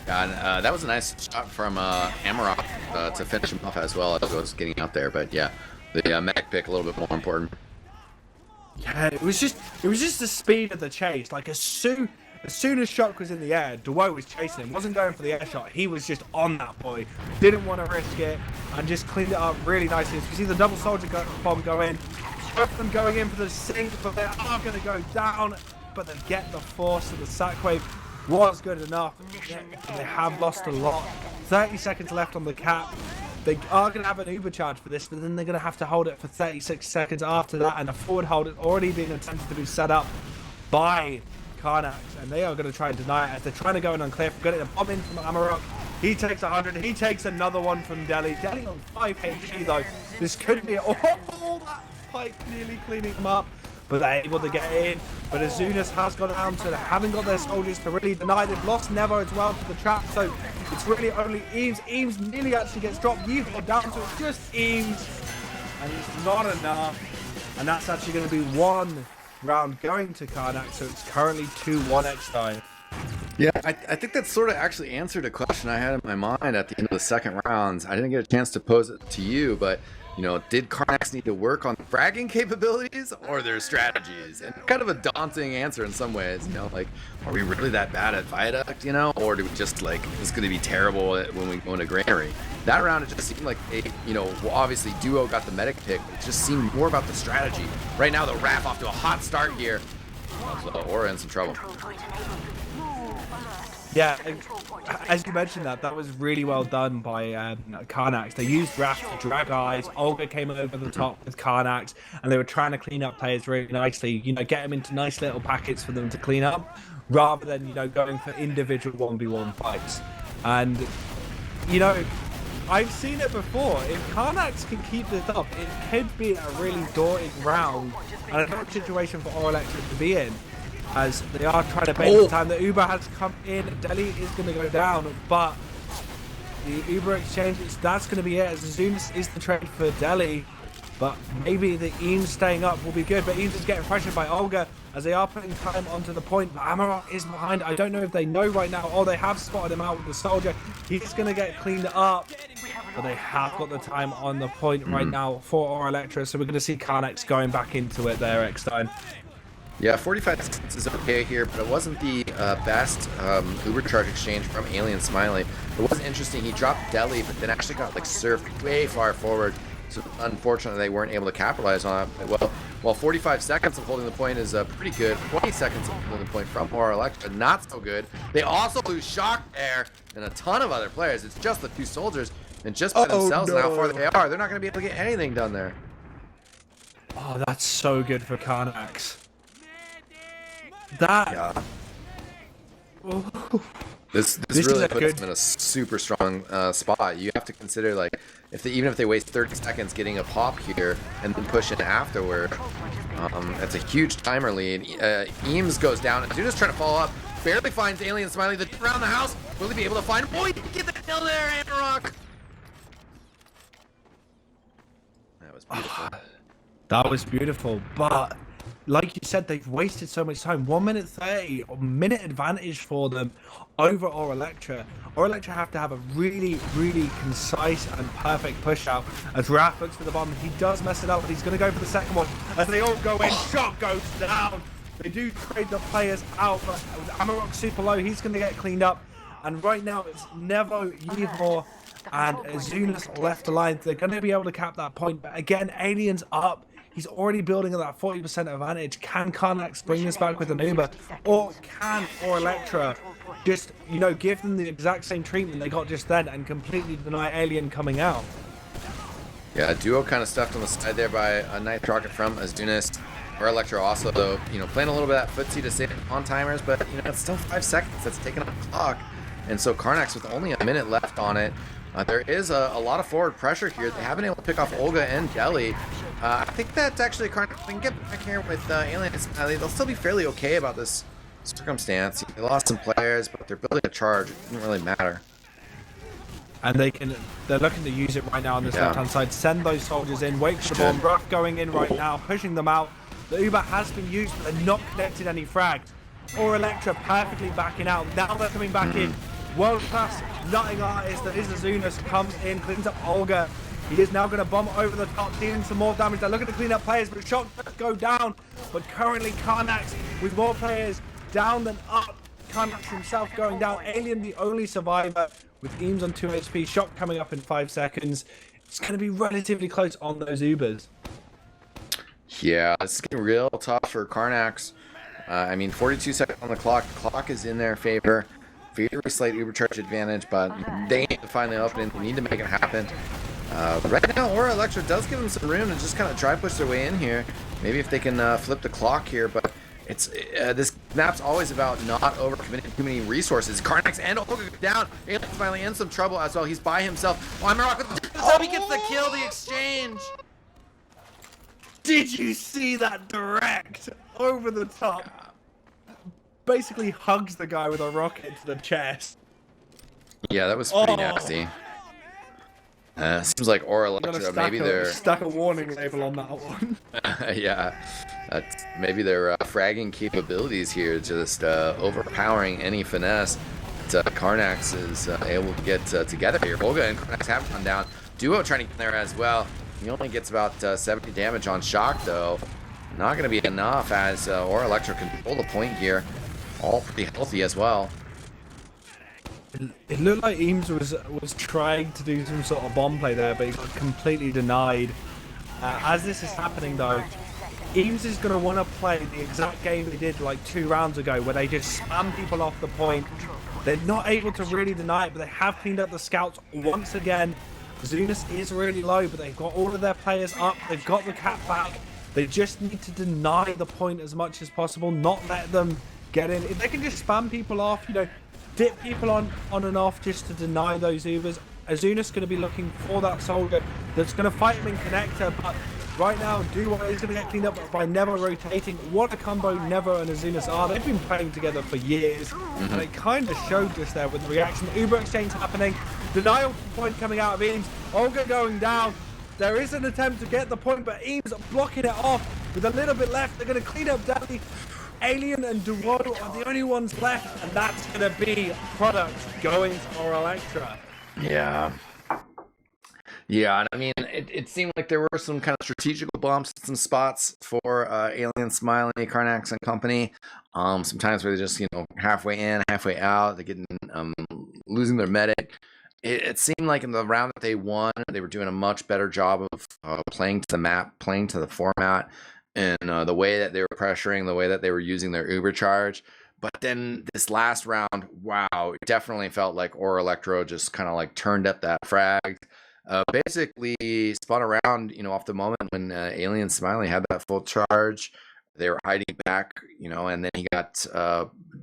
Yeah, and that was a nice shot from Amarok to finish him off as well as I was getting out there. But yeah, the mech pick a little bit more important. Yeah, it was just the speed of the chase. Like as soon as Shock was in the air, Duo was chasing him. Wasn't going for the air shot. He was just on that boy. Didn't want to risk it and just cleaned it up really nicely. As you see the double soldier bomb go in. Both of them going in for the sink, but they are going to go down. But they get the force of the sack wave. Was good enough. Yeah, they have lost a lot. 30 seconds left on the cap. They are going to have an Uber charge for this, but then they're going to have to hold it for 36 seconds after that. And a forward hold is already being attempted to be set up by Karnax. And they are going to try and deny it as they're trying to go in on Cliff. Getting a bomb in from Amarok. He takes 100. He takes another one from Deli. Deli on 5 HP though. This could be... Oh, that Pike nearly cleaning him up. But they're able to get in. But Azunas has gone down, so they haven't got their soldiers to really deny. They've lost Nevo as well to the trap, so it's really only Eames. Eames nearly actually gets dropped. Yeehaw down, so it's just Eames. And it's not enough. And that's actually going to be one round going to Karnax, so it's currently 2-1 eXtine. Yeah, I think that sort of actually answered a question I had in my mind at the end of the second round. I didn't get a chance to pose it to you, but you know, did Karnax need to work on fragging capabilities or their strategies? And kind of a daunting answer in some ways, you know, like, are we really that bad at Viaduct, you know? Or do we just, like, it's going to be terrible when we go into Granary? That round, it just seemed like, you know, well, obviously Duo got the medic pick, but it just seemed more about the strategy. Right now, the Raph off to a hot start here. So Ora in some trouble. Yeah, as you mentioned that was really well done by Karnax. They used Raph to drag eyes. Olga came over the top with Karnax, and they were trying to clean up players really nicely. You know, get them into nice little packets for them to clean up, rather than, you know, going for individual 1v1 fights. And, you know, I've seen it before. If Karnax can keep this up, it could be a really daunting round and a tough situation for Ora Elektro to be in, as they are trying to bait the time. The Uber has come in. Deli is going to go down, but the Uber exchange, that's going to be it. As Azunas is the trade for Deli, but maybe the Eames staying up will be good. But Eames is getting pressured by Olga as they are putting time onto the point. But Amarok is behind. I don't know if they know right now, or they have spotted him out with the soldier. He's going to get cleaned up, but they have got the time on the point right now for Ora Elektro. So we're going to see Karnax going back into it there, eXtine. Yeah, 45 seconds is okay here, but it wasn't the best Uber charge exchange from Alien Smiley. It was interesting. He dropped Deli, but then actually got like surfed way far forward. So unfortunately, they weren't able to capitalize on it. Well, while 45 seconds of holding the point is pretty good, 20 seconds of holding the point from Ora Elektro, not so good. They also lose Shock Air and a ton of other players. It's just the two soldiers, and just by themselves and how far they are, they're not going to be able to get anything done there. Oh, that's so good for Karnax. That. Yeah. This really puts them in a super strong spot. You have to consider, like, even if they waste 30 seconds getting a pop here and then push in afterward, that's a huge timer lead. Eames goes down, and Azunas trying to follow up. Barely finds Alien Smiley around the house. Will he be able to find him? Oh, he can get the kill there, Amarok. That was beautiful. That was beautiful, but like you said, they've wasted so much time. 1 minute 30, a minute advantage for them over Ora Elektro. Ora Elektro have to have a really, really concise and perfect push out. As Raph looks for the bomb, he does mess it up, but he's going to go for the second one. As they all go in, Shock goes down. They do trade the players out, but with Amarok super low, he's going to get cleaned up. And right now, it's Nevo, Yeehaw, and Azunas left aligned. They're going to be able to cap that point, but again, Alien's up. He's already building at that 40% advantage. Can Karnax bring this back with an Uber? Or can Ora Elektro just, you know, give them the exact same treatment they got just then and completely deny Alien coming out? Yeah, Duo kind of stuffed on the side there by a nice rocket from Azunas. Ora Elektro also, though, playing a little bit of that footsie to save on timers, but it's still 5 seconds that's taking up the clock, and so karnax with only a minute left on it. There is a lot of forward pressure here. They haven't been able to pick off Olga and Deli. I think that actually karnax can get back here with aliens. They'll still be fairly okay about this circumstance. They lost some players, but they're building a charge. It doesn't really matter. And they're looking to use it right now on this left-hand side. Send those soldiers in, wait for the bomb. Rough going in right now, pushing them out. The Uber has been used, but they're not connected any frags. Ora Elektro perfectly backing out. Now they're coming back in. World-class nutting artist that is Azunas comes in, cleans up Olga. He is now going to bomb over the top, dealing some more damage. They're looking to clean up players, but shock does go down. But currently karnax with more players down than up. karnax himself going down. Alien the only survivor with eames on 2 HP. Shock coming up in 5 seconds. It's going to be relatively close on those Ubers. Yeah, it's getting real tough for karnax. 42 seconds on the clock. The clock is in their favor. Very slight Uber charge advantage, but they need to find the opening. They need to make it happen. Right now, Ora Elektro does give them some room to just kind of try push their way in here. Maybe if they can flip the clock here, but it's this map's always about not overcommitting too many resources. karnax and Olga down. Alien's finally in some trouble as well. He's by himself. Amarok with the he gets the kill, the exchange. Did you see that direct over the top? Basically hugs the guy with a rocket to the chest. Yeah, that was pretty nasty. Seems like Ora Elektro, maybe they're stuck a warning label on that one. yeah, maybe their fragging capabilities here just overpowering any finesse that karnax is able to get together here. Olga and karnax have gone down. Duo trying to get in there as well. He only gets about 70 damage on shock, though. Not going to be enough as Ora Elektro can pull the point here. All pretty healthy as well. It looked like eames was trying to do some sort of bomb play there, but he got completely denied. As this is happening, though, eames is going to want to play the exact game they did like 2 rounds ago, where they just spam people off the point. They're not able to really deny it, but they have cleaned up the scouts once again. Azunas is really low, but they've got all of their players up. They've got the cap back. They just need to deny the point as much as possible, not let them get in. If they can just spam people off, dip people on and off just to deny those Ubers. Azunas going to be looking for that soldier that's going to fight him in connector, but right now Duo is going to get cleaned up by Never rotating. What a combo Never and Azunas are. They've been playing together for years, and it kind of showed just there with the reaction. Uber exchange happening. Denial point coming out of eames. Olga going down. There is an attempt to get the point, but eames blocking it off with a little bit left. They're going to clean up Deli. Alien and Duo are the only ones left, and that's going to be product going to Ora Elektro. Yeah. Yeah, and it seemed like there were some kind of strategical bumps at some spots for Alien, Smiley, karnax, and company. Sometimes where they just, halfway in, halfway out, they're getting losing their medic. It seemed like in the round that they won, they were doing a much better job of playing to the map, playing to the format, and the way that they were pressuring, the way that they were using their Uber charge. But then this last round, wow, it definitely felt like Ora Elektro just kind of like turned up that frag. Basically spun around, off the moment when Alien Smiley had that full charge. They were hiding back, and then he got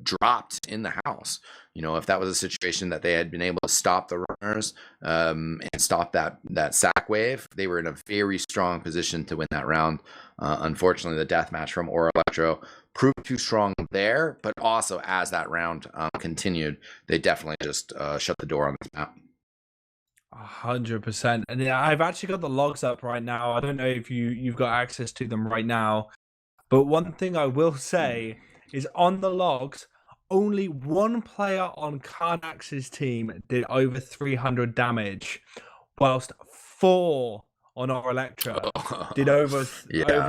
dropped in the house. If that was a situation that they had been able to stop the runners and stop that sack wave, they were in a very strong position to win that round. Unfortunately, the death match from Ora Elektro proved too strong there, but also as that round continued, they definitely just shut the door on this map. 100%. And I've actually got the logs up right now. I don't know if you've got access to them right now, but one thing I will say is on the logs, only one player on karnax's team did over 300 damage, whilst 4 on Ora Elektro did over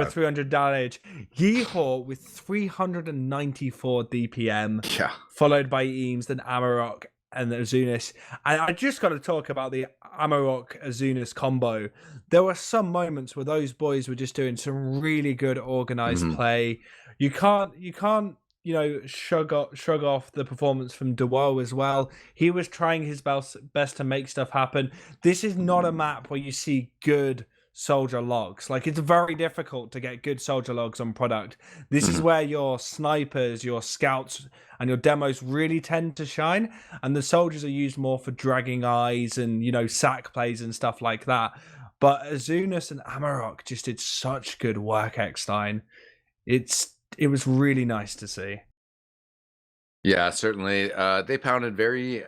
300 damage. Yeehaw with 394 DPM, followed by eames, then Amarok, and Azunas. And I just got to talk about the Amarok Azunas combo. There were some moments where those boys were just doing some really good organized play. You can't shrug off the performance from Duo as well. He was trying his best to make stuff happen. This is not a map where you see good soldier logs. Like, it's very difficult to get good soldier logs on product. This is Mhm. where your snipers, your scouts, and your demos really tend to shine. And the soldiers are used more for dragging eyes and, sack plays and stuff like that. But Azunas and Amarok just did such good work, eXtine. It was really nice to see. Yeah, certainly. They pounded very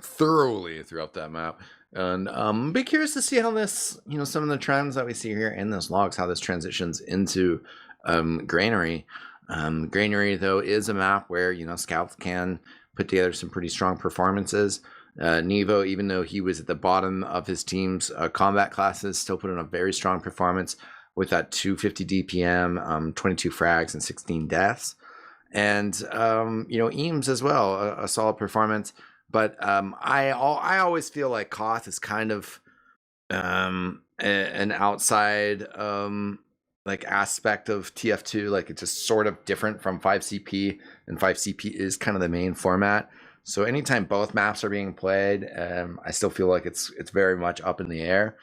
thoroughly throughout that map. And be curious to see how this, some of the trends that we see here in those logs, how this transitions into Granary. Granary, though, is a map where, scouts can put together some pretty strong performances. Nevo, even though he was at the bottom of his team's combat classes, still put in a very strong performance with that 250 DPM, 22 frags, and 16 deaths. And Eames as well, a solid performance. But I always feel like Koth is kind of an outside like aspect of TF2. Like, it's just sort of different from 5CP, and 5CP is kind of the main format. So anytime both maps are being played, I still feel like it's very much up in the air.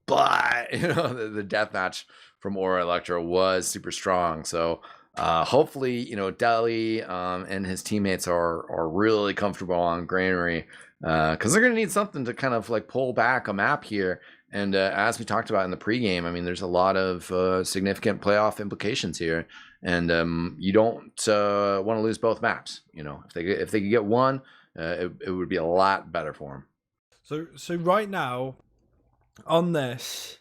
But the deathmatch from Ora Elektro was super strong. So hopefully, Deli and his teammates are really comfortable on Granary, because they're going to need something to kind of like pull back a map here. And as we talked about in the pregame, I mean, there's a lot of significant playoff implications here, and you don't want to lose both maps. If they could get one, it would be a lot better for them. So right now on this,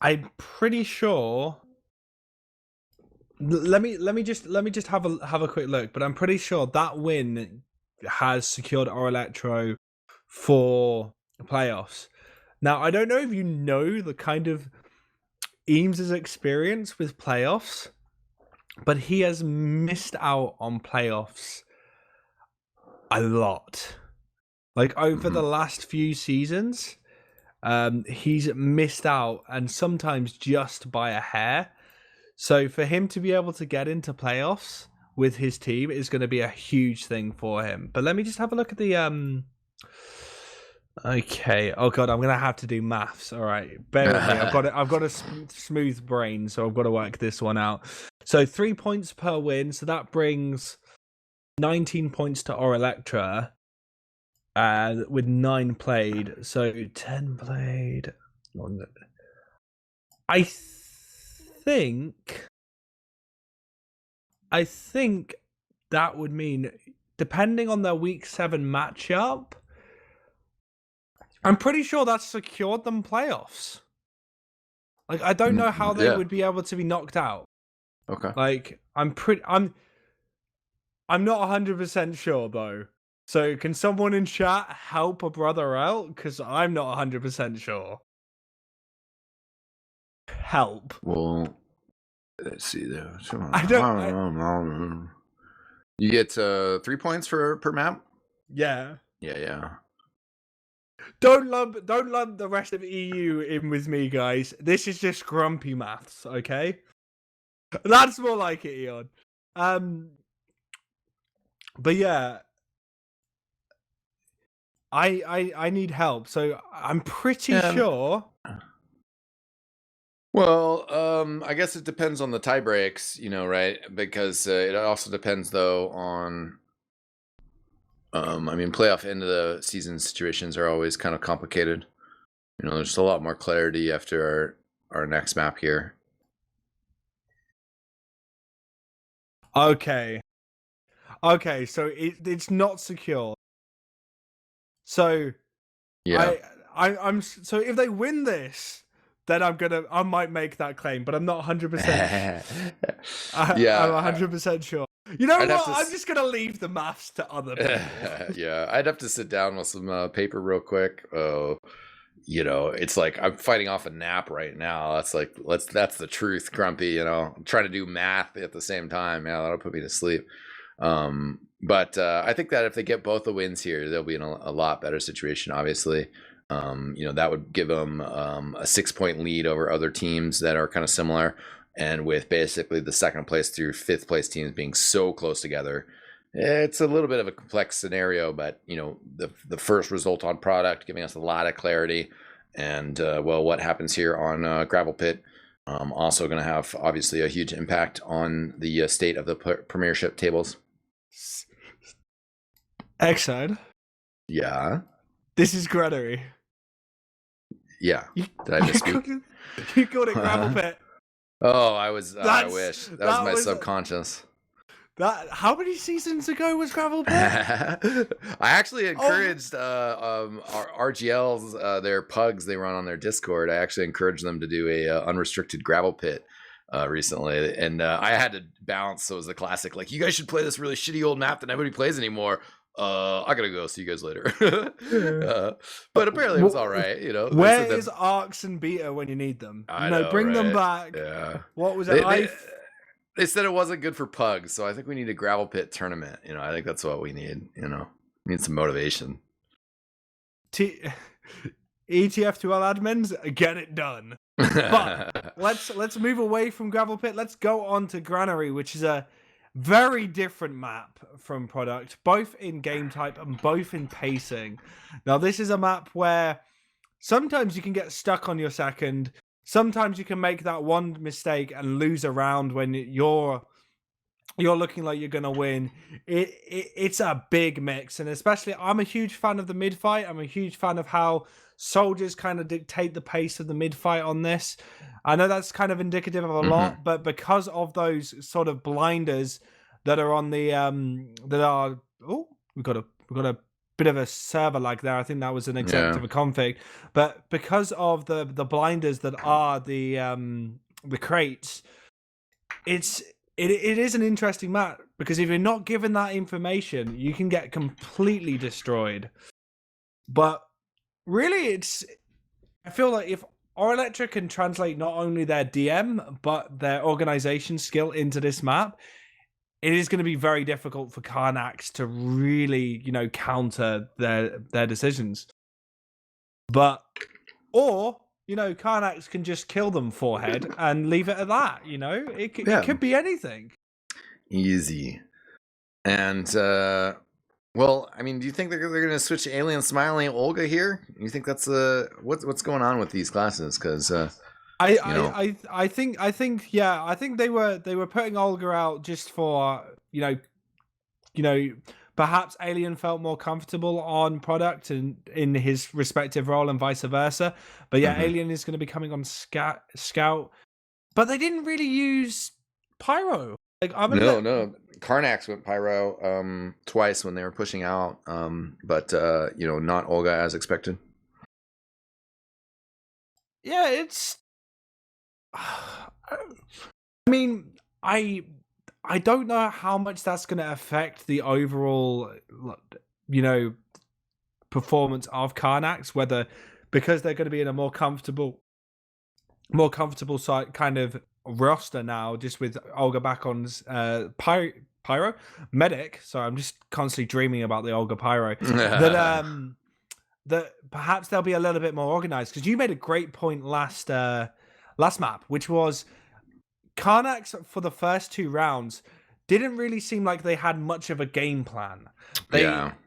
I'm pretty sure. Let me just have a quick look, but I'm pretty sure that win has secured Ora Elektro for playoffs. Now, I don't know if you know the kind of Eames' experience with playoffs, but he has missed out on playoffs a lot. Like, over the last few seasons, he's missed out, and sometimes just by a hair. So for him to be able to get into playoffs with his team is going to be a huge thing for him. But let me just have a look at the Okay. Oh god, I'm gonna have to do maths. All right, bear with me. I've got a smooth brain, so I've got to work this one out. So 3 points per win. So that brings 19 points to Ora Elektra, with 9 played. So 10 played. I think that would mean, depending on their week 7 matchup, I'm pretty sure that's secured them playoffs. Like, I don't know how they would be able to be knocked out. Okay. Like, I'm not 100% sure though. So can someone in chat help a brother out? Because I'm not 100% sure. Help. Well, let's see there. I don't. You get 3 points per map. Yeah. Yeah. Don't lump the rest of EU in with me, guys. This is just grumpy maths, okay? That's more like it, Eon. But yeah, I need help. So I'm pretty sure. Well, I guess it depends on the tie breaks, right? Because it also depends though on. I mean, playoff end of the season situations are always kind of complicated. There's a lot more clarity after our next map here. Okay, so it's not secure. So Yeah, I'm so if they win this, then I might make that claim, but I'm not 100%. Yeah, I'm 100% sure. You know I'd what? I'm just gonna leave the maths to other people. Yeah, I'd have to sit down with some paper real quick. It's like I'm fighting off a nap right now. That's the truth, Grumpy. I'm trying to do math at the same time. Yeah, that'll put me to sleep. But I think that if they get both the wins here, they'll be in a lot better situation. Obviously, that would give them a 6-point lead over other teams that are kind of similar. And with basically the 2nd place through 5th place teams being so close together, it's a little bit of a complex scenario. But the first result on product giving us a lot of clarity, And well, what happens here on Gravel Pit also going to have obviously a huge impact on the state of the premiership tables. eXtine. Yeah. This is Granary. Yeah. Did I misspeak? You called it Gravel Pit. Oh, I wish. That was my subconscious. How many seasons ago was Gravel Pit? I actually encouraged RGLs, their pugs they run on their Discord. I actually encouraged them to do a unrestricted Gravel Pit recently, and I had to bounce. So it was the classic, like, you guys should play this really shitty old map that nobody plays anymore. I gotta go. See you guys later. But apparently it was all right. You know, where is Arcs and Beta when you need them? I know, bring them back. Yeah. What was it? They said it wasn't good for pugs, so I think we need a Gravel Pit tournament. You know, I think that's what we need. You know, we need some motivation. ETF2L admins, get it done. But let's move away from Gravel Pit. Let's go on to Granary, which is a very different map from Product, both in game type and both in pacing. Now, this is a map where sometimes you can get stuck on your second. Sometimes you can make that one mistake and lose a round when you're looking like you're gonna win. It's a big mix, and especially I'm a huge fan of the mid fight. I'm a huge fan of how soldiers kind of dictate the pace of the mid fight on this. I know that's kind of indicative of a lot, but because of those sort of blinders that are on the we've got a bit of a server lag there. I think that was an executive config, but because of the blinders that are the crates, it is an interesting map, because if you're not given that information, you can get completely destroyed. But really, I feel like if Ora Elektro can translate not only their DM but their organization skill into this map, it is going to be very difficult for Karnax to really, counter their decisions. Or Karnax can just kill them forehead and leave it at that. It could be anything. Easy. And well, I mean, do you think they're going to switch Alien Smiling Olga here? You think that's what's going on with these classes? Because I think they were putting Olga out just for perhaps Alien felt more comfortable on Product and in his respective role and vice versa. But yeah, Alien is going to be coming on Scout, but they didn't really use Pyro. No. Karnax went Pyro twice when they were pushing out, but not Olga as expected. Yeah, it's. I mean, I don't know how much that's going to affect the overall, performance of Karnax. Whether because they're going to be in a more comfortable side kind of roster now, just with Olga back on Pyro Medic. So I'm just constantly dreaming about the Olga Pyro. That perhaps they'll be a little bit more organized, because you made a great point last map, which was Karnax for the first 2 rounds didn't really seem like they had much of a game plan.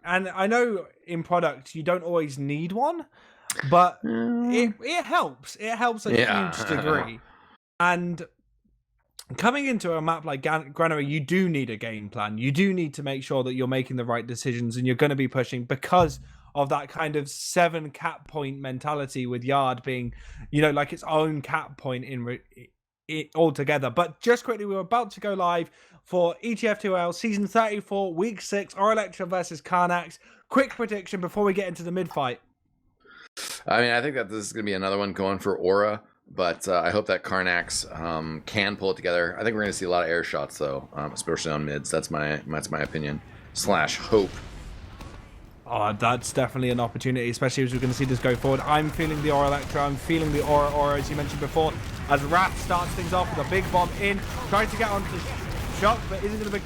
And I know in Product you don't always need one, but it helps. It helps a huge degree. And coming into a map like Granary, you do need a game plan. You do need to make sure that you're making the right decisions and you're going to be pushing, because of that kind of 7 cap point mentality, with Yard being, like its own cap point in it altogether. But just quickly, we're about to go live for ETF2L Season 34, Week 6, Ora Elektro versus Karnax. Quick prediction before we get into the mid-fight. I mean, I think that this is going to be another one going for Ora, but I hope that Karnax can pull it together. I think we're going to see a lot of air shots, though, especially on mids. That's my opinion / hope. Oh, that's definitely an opportunity, especially as we're going to see this go forward. I'm feeling the Ora Elektro. I'm feeling the Ora, as you mentioned before, as Wrath starts things off with a big bomb in, trying to get onto Shock, but isn't going to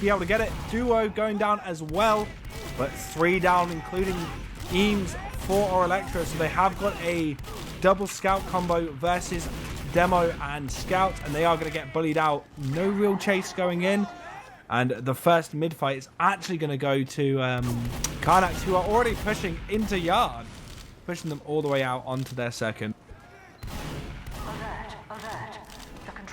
be able to get it. Duo going down as well, but 3 down, including Eames for Ora Elektro. So they have got a double Scout combo versus Demo and Scout, and they are going to get bullied out. No real chase going in. And the first mid-fight is actually going to go to Karnax, who are already pushing into Yard. pushing them all the way out onto their second.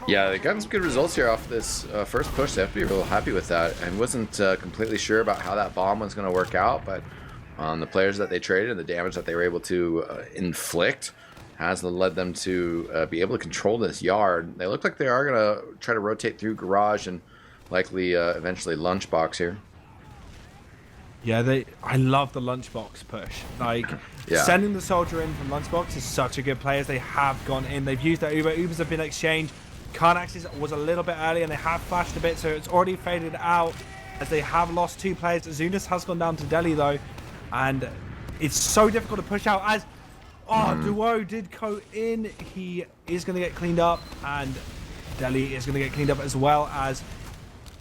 Yeah, they got some good results here off this first push. They have to be real happy with that. I wasn't completely sure about how that bomb was going to work out, but the players that they traded and the damage that they were able to inflict has led them to be able to control this yard. They look like they are going to try to rotate through garage and likely eventually lunchbox here. Yeah, I love the lunchbox push. Like, sending the soldier in from lunchbox is such a good play as they have gone in. They've used their Uber. Ubers have been exchanged. Karnax was a little bit early and they have flashed a bit, so it's already faded out as they have lost 2 players. Zunis has gone down to Delhi though, and it's so difficult to push out as Duo did go in. He is going to get cleaned up, and Delhi is going to get cleaned up as well as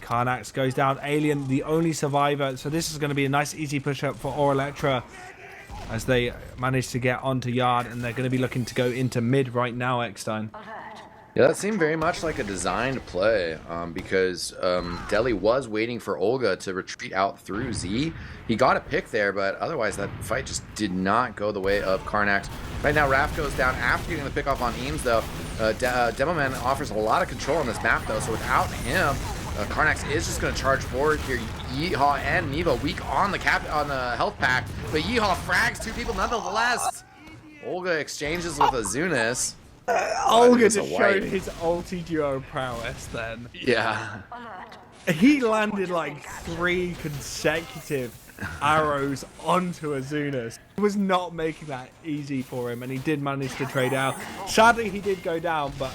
Karnax goes down. Alien, the only survivor, so this is going to be a nice easy push up for Ora Elektro as they manage to get onto yard, and they're going to be looking to go into mid right now, eXtine. Yeah, that seemed very much like a designed play because Delhi was waiting for Olga to retreat out through Z. He got a pick there, but otherwise that fight just did not go the way of Karnax. Right now, Raph goes down after getting the pick off on Eames, though. Demoman offers a lot of control on this map, though, so without him, Karnax is just going to charge forward here. Yeehaw and Neva weak on the health pack, but Yeehaw frags 2 people nonetheless. Olga exchanges with Azunis. Olga just showed his ulti duo prowess then. Yeah. He landed like 3 consecutive arrows onto Azunis. It was not making that easy for him, and he did manage to trade out. Sadly, he did go down, but...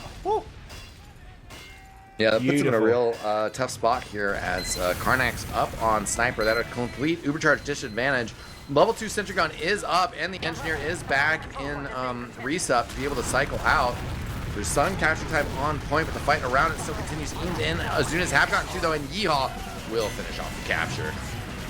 Yeah, that puts him in a real tough spot here as Karnax up on Sniper. That a complete Ubercharge disadvantage. Level 2 Sentry Gun is up, and the Engineer is back in resup to be able to cycle out. There's Sun capture time on point, but the fight around it still continues. Eames in. Azunis have gotten 2 though, and Yeehaw will finish off the capture.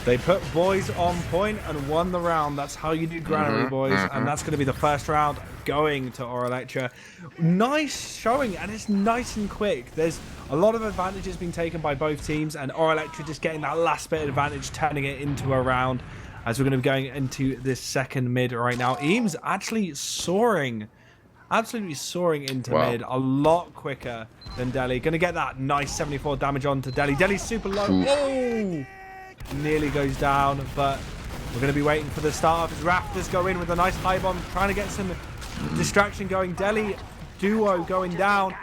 They put boys on point and won the round. That's how you do Granary, boys. And that's going to be the first round going to Ora Elektro. Nice showing, and it's nice and quick. There's a lot of advantages being taken by both teams, and Ora Elektro just getting that last bit of advantage, turning it into a round. As we're going to be going into this second mid right now. Eames actually soaring. Absolutely soaring into mid. A lot quicker than Delhi. Going to get that nice 74 damage onto Delhi. Delhi's super low. Oh! Nearly goes down, but we're going to be waiting for the start of his Raptors go in with a nice high bomb. Trying to get some distraction going. Delhi duo going down.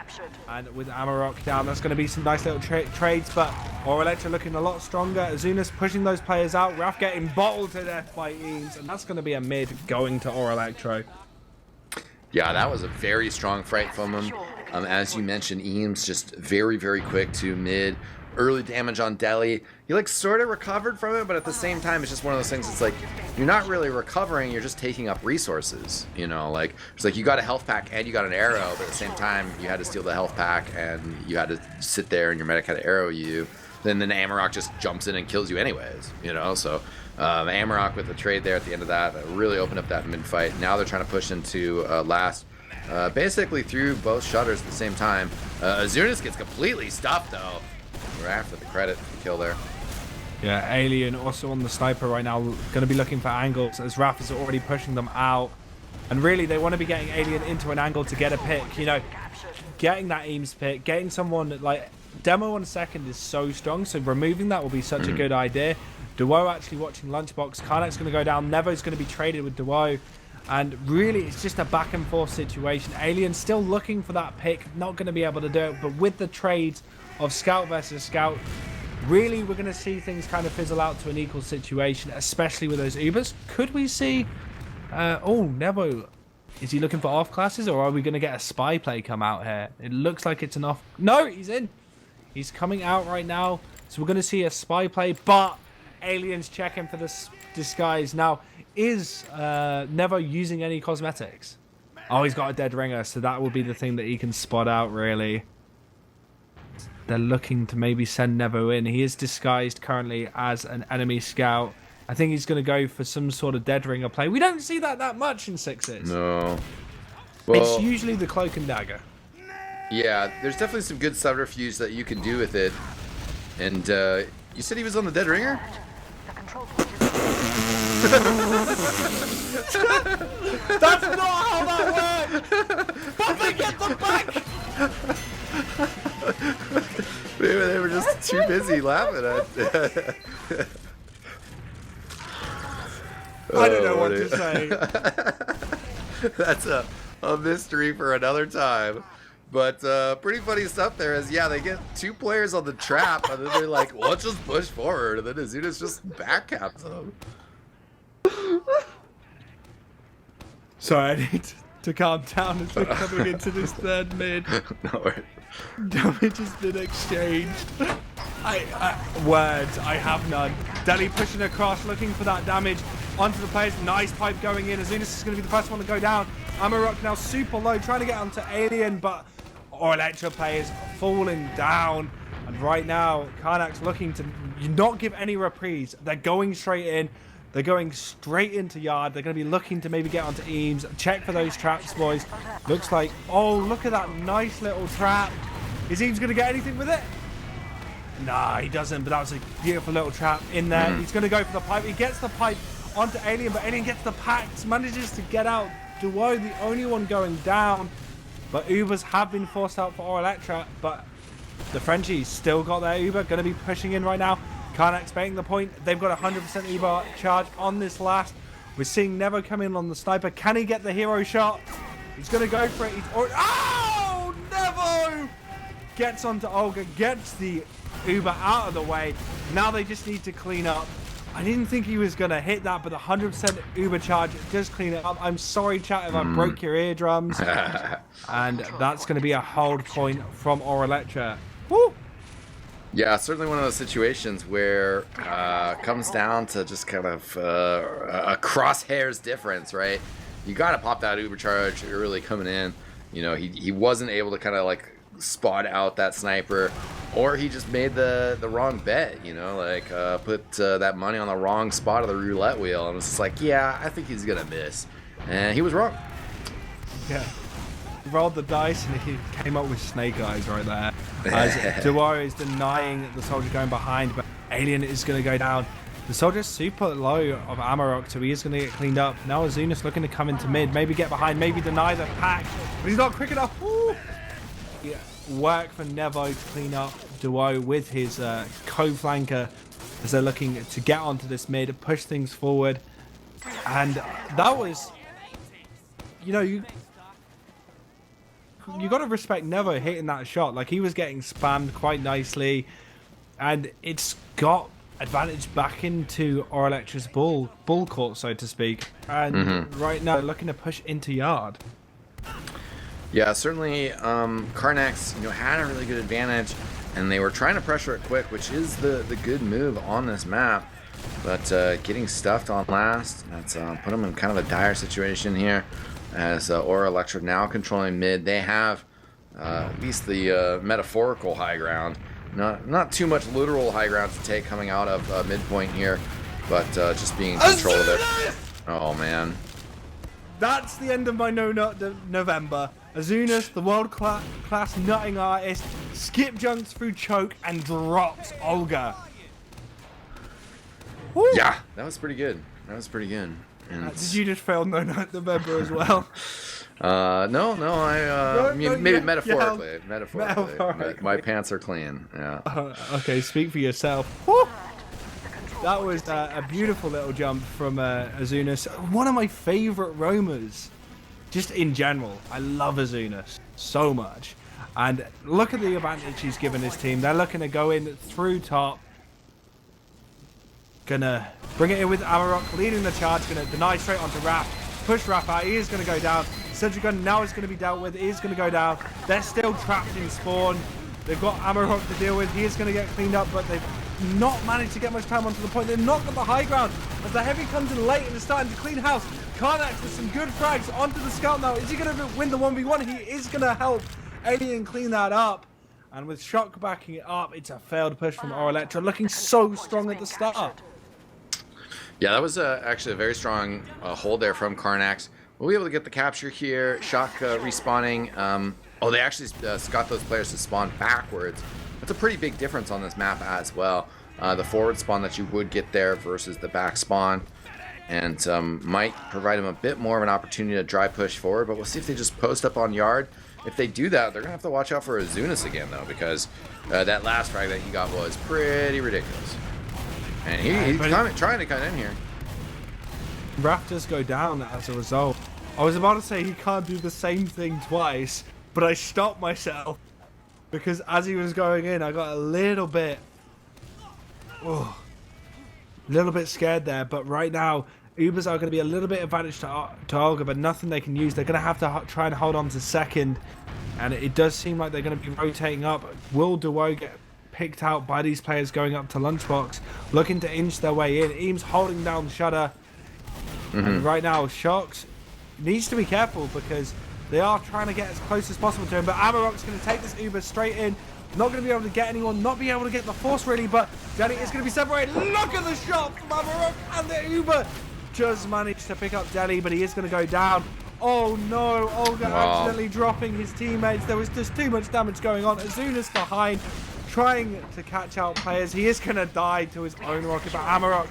And with Amarok down, that's going to be some nice little trades, but Ora Elektro looking a lot stronger. Azunis pushing those players out. Raph getting bottled to death by Eames, and that's going to be a mid going to Ora Elektro. Yeah, that was a very strong fight from him. As you mentioned, Eames just very, very quick to mid. Early damage on Delhi. He like sort of recovered from it, but at the same time, it's just one of those things. It's like you're not really recovering; you're just taking up resources. You know, like it's like you got a health pack and you got an arrow, but at the same time, you had to steal the health pack and you had to sit there and your medic had to arrow you. Then Amarok just jumps in and kills you anyways. You know, so Amarok with the trade there at the end of that really opened up that mid fight. Now they're trying to push into last. Basically through both shutters at the same time. Azunis gets completely stuffed though. We're after the credit for the kill there. Yeah, Alien also on the Sniper right now, going to be looking for angles as Raph is already pushing them out. And really, they want to be getting Alien into an angle to get a pick. You know, getting that Eames pick, getting someone like Demo on second is so strong, so removing that will be such a good idea. Duo actually watching Lunchbox. Karnak's going to go down. Nevo's going to be traded with Duo. And really, it's just a back and forth situation. Alien still looking for that pick, not going to be able to do it. But with the trades of Scout versus Scout, really, we're going to see things kind of fizzle out to an equal situation, especially with those Ubers. Could we see... oh, Nevo, is he looking for off classes, or are we going to get a spy play come out here? It looks like it's an off... No, he's in. He's coming out right now. So we're going to see a spy play, but Alien's checking for this disguise. Now, is Nevo using any cosmetics? Oh, he's got a dead ringer, so that will be the thing that he can spot out, really. They're looking to maybe send Nevo in. He is disguised currently as an enemy scout. I think he's going to go for some sort of dead ringer play. We don't see that much in sixes. No. Well, it's usually the cloak and dagger. Yeah, there's definitely some good subterfuge that you can do with it. And you said he was on the dead ringer? That's not how that works! But they get them back! They were just too busy laughing at. I don't know what to say. That's a mystery for another time. But pretty funny stuff there is, yeah, they get 2 players on the trap, and then they're like, well, let's just push forward, and then Azuna's just backcaps them. Sorry, I need to calm down as we're coming into this third mid. No worries. Damage has been exchanged. Words, I have none. Deli pushing across, looking for that damage onto the players. Nice pipe going in. Azunas is going to be the first one to go down. Amarok now super low, trying to get onto Alien, but Ora Elektro players falling down. And right now, karnax looking to not give any reprise. They're going straight in. They're going straight into yard. They're going to be looking to maybe get onto Eames. Check for those traps, boys. Looks like, oh, look at that nice little trap. Is Eames going to get anything with it? Nah, he doesn't, but that was a beautiful little trap in there. He's going to go for the pipe. He gets the pipe onto Alien, but Alien gets the packs, manages to get out. Duo, the only one going down. But Ubers have been forced out for Ora Elektro, but the Frenchies still got their Uber, going to be pushing in right now. karnax baiting the point. They've got 100% Uber charge on this last. We're seeing Nevo come in on the sniper. Can he get the hero shot? He's going to go for it. Oh, Nevo! Gets onto Olga, gets the Uber out of the way. Now they just need to clean up. I didn't think he was going to hit that, but the 100% Uber charge does clean it up. I'm sorry, chat, if I broke your eardrums. And that's going to be a hold point from Ora Elektro. Woo! Yeah, certainly one of those situations where comes down to just kind of a crosshairs difference, right? You got to pop that Uber charge early coming in. You know, he wasn't able to kind of like spot out that sniper, or he just made the wrong bet, you know, like put that money on the wrong spot of the roulette wheel, and it's just like, yeah, I think he's gonna miss, and he was wrong. Yeah, he rolled the dice and he came up with snake eyes right there. As Duo is denying the soldier going behind, but Alien is going to go down. The soldier's super low of Amarok, so he is going to get cleaned up. Now Azunas looking to come into mid, maybe get behind, maybe deny the pack, but he's not quick enough. Woo! Yeah, work for Nevo to clean up Duo with his co-flanker as they're looking to get onto this mid, push things forward. And that was, you know, you got to respect Nevo hitting that shot. Like, he was getting spammed quite nicely, and it's got advantage back into Ora Elektro's ball court, so to speak. And right now, they're looking to push into yard. Yeah, certainly karnax, you know, had a really good advantage, and they were trying to pressure it quick, which is the good move on this map. But getting stuffed on last, that's put them in kind of a dire situation here, as Ora Elektro now controlling mid. They have at least the metaphorical high ground. Not too much literal high ground to take coming out of midpoint here, but just being in control of it. Oh, man. That's the end of my November. Azunas, the world-class nutting artist, skip jumps through choke and drops Olga. Woo. Yeah, that was pretty good. That was pretty good. And did you just fail November as well? No, maybe yeah, metaphorically. yeah. Metaphorically. My pants are clean. Yeah. Okay, speak for yourself. Woo. That was a beautiful little jump from Azunas. One of my favorite roamers, just in general. I love Azunas so much. And look at the advantage he's given his team. They're looking to go in through top. Gonna bring it in with Amarok, leading the charge. Gonna deny straight onto Raph. Push Raph out. He is gonna go down. Sentry gun now is gonna be dealt with. He is gonna go down. They're still trapped in spawn. They've got Amarok to deal with. He is gonna get cleaned up, but they've not managed to get much time onto the point. They've not got the high ground as the heavy comes in late and is starting to clean house. karnax with some good frags onto the scout now. Is he gonna win the 1v1? He is gonna help Alien clean that up. And with Shock backing it up, it's a failed push from Ora Elektro, looking so strong at the start. Yeah, that was actually a very strong hold there from karnax. We'll be able to get the capture here. Shock respawning. Oh, they actually got those players to spawn backwards. That's a pretty big difference on this map as well. The forward spawn that you would get there versus the back spawn. and might provide him a bit more of an opportunity to dry push forward. But we'll see if they just post up on yard. If they do that, they're gonna have to watch out for Azunis again, though, because that last frag that he got was pretty ridiculous. And he's trying to cut in here. Raph does go down as a result. I was about to say he can't do the same thing twice, but I stopped myself because as he was going in, I got a little bit scared there. But right now, Ubers are going to be a little bit advantage to Olga, but nothing they can use. They're going to have to try and hold on to second, and it does seem like they're going to be rotating up. Will Duo get picked out by these players going up to Lunchbox, looking to inch their way in? Eames holding down Shutter, and right now Sharks needs to be careful because they are trying to get as close as possible to him. But Amarok's going to take this Uber straight in. Not going to be able to get anyone, not be able to get the force really, but Deli is going to be separated. Look at the shot from Amarok, and the Uber just managed to pick up Deli, but he is going to go down. Oh no, Olga accidentally dropping his teammates. There was just too much damage going on. Azunas behind, trying to catch out players. He is going to die to his own rocket, but Amarok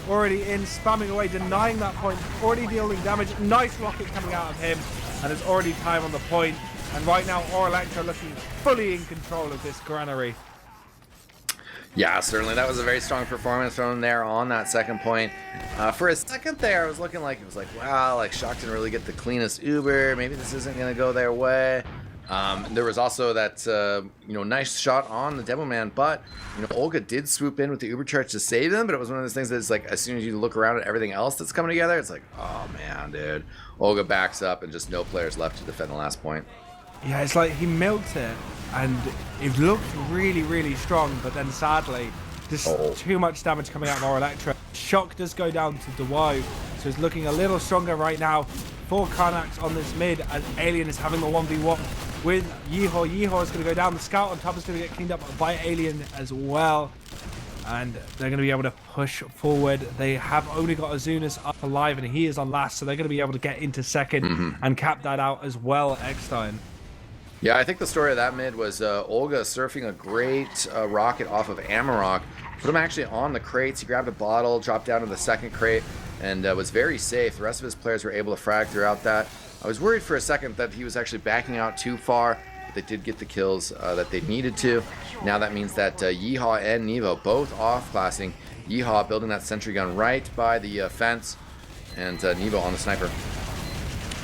already in, spamming away, denying that point, already dealing damage. Nice rocket coming out of him, and there's already time on the point. And right now, Ora Elektro looking fully in control of this Granary. Yeah, certainly. That was a very strong performance from him there on that second point. For a second there, I was looking like, it was like, wow, like Shock didn't really get the cleanest Uber. Maybe this isn't going to go their way. There was also that, nice shot on the Devilman, but, Olga did swoop in with the Uber charge to save them, but it was one of those things that's like, as soon as you look around at everything else that's coming together, it's like, oh man, dude. Olga backs up and just no players left to defend the last point. Yeah, it's like he milked it, and it looked really, really strong, but then sadly, just too much damage coming out of Ora Elektro. Shock does go down to Duo, so it's looking a little stronger right now for karnax on this mid, as Alien is having a 1v1 with Yeehaw. Yeehaw is going to go down. The scout on top is going to get cleaned up by Alien as well, and they're going to be able to push forward. They have only got Azunas up alive, and he is on last, so they're going to be able to get into second and cap that out as well, eXtine. Yeah, I think the story of that mid was Olga surfing a great rocket off of Amarok, put him actually on the crates. He grabbed a bottle, dropped down to the second crate, and was very safe. The rest of his players were able to frag throughout that. I was worried for a second that he was actually backing out too far, but they did get the kills that they needed to. Now that means that Yeehaw and Nevo both off-classing. Yeehaw building that sentry gun right by the fence, and Nevo on the sniper.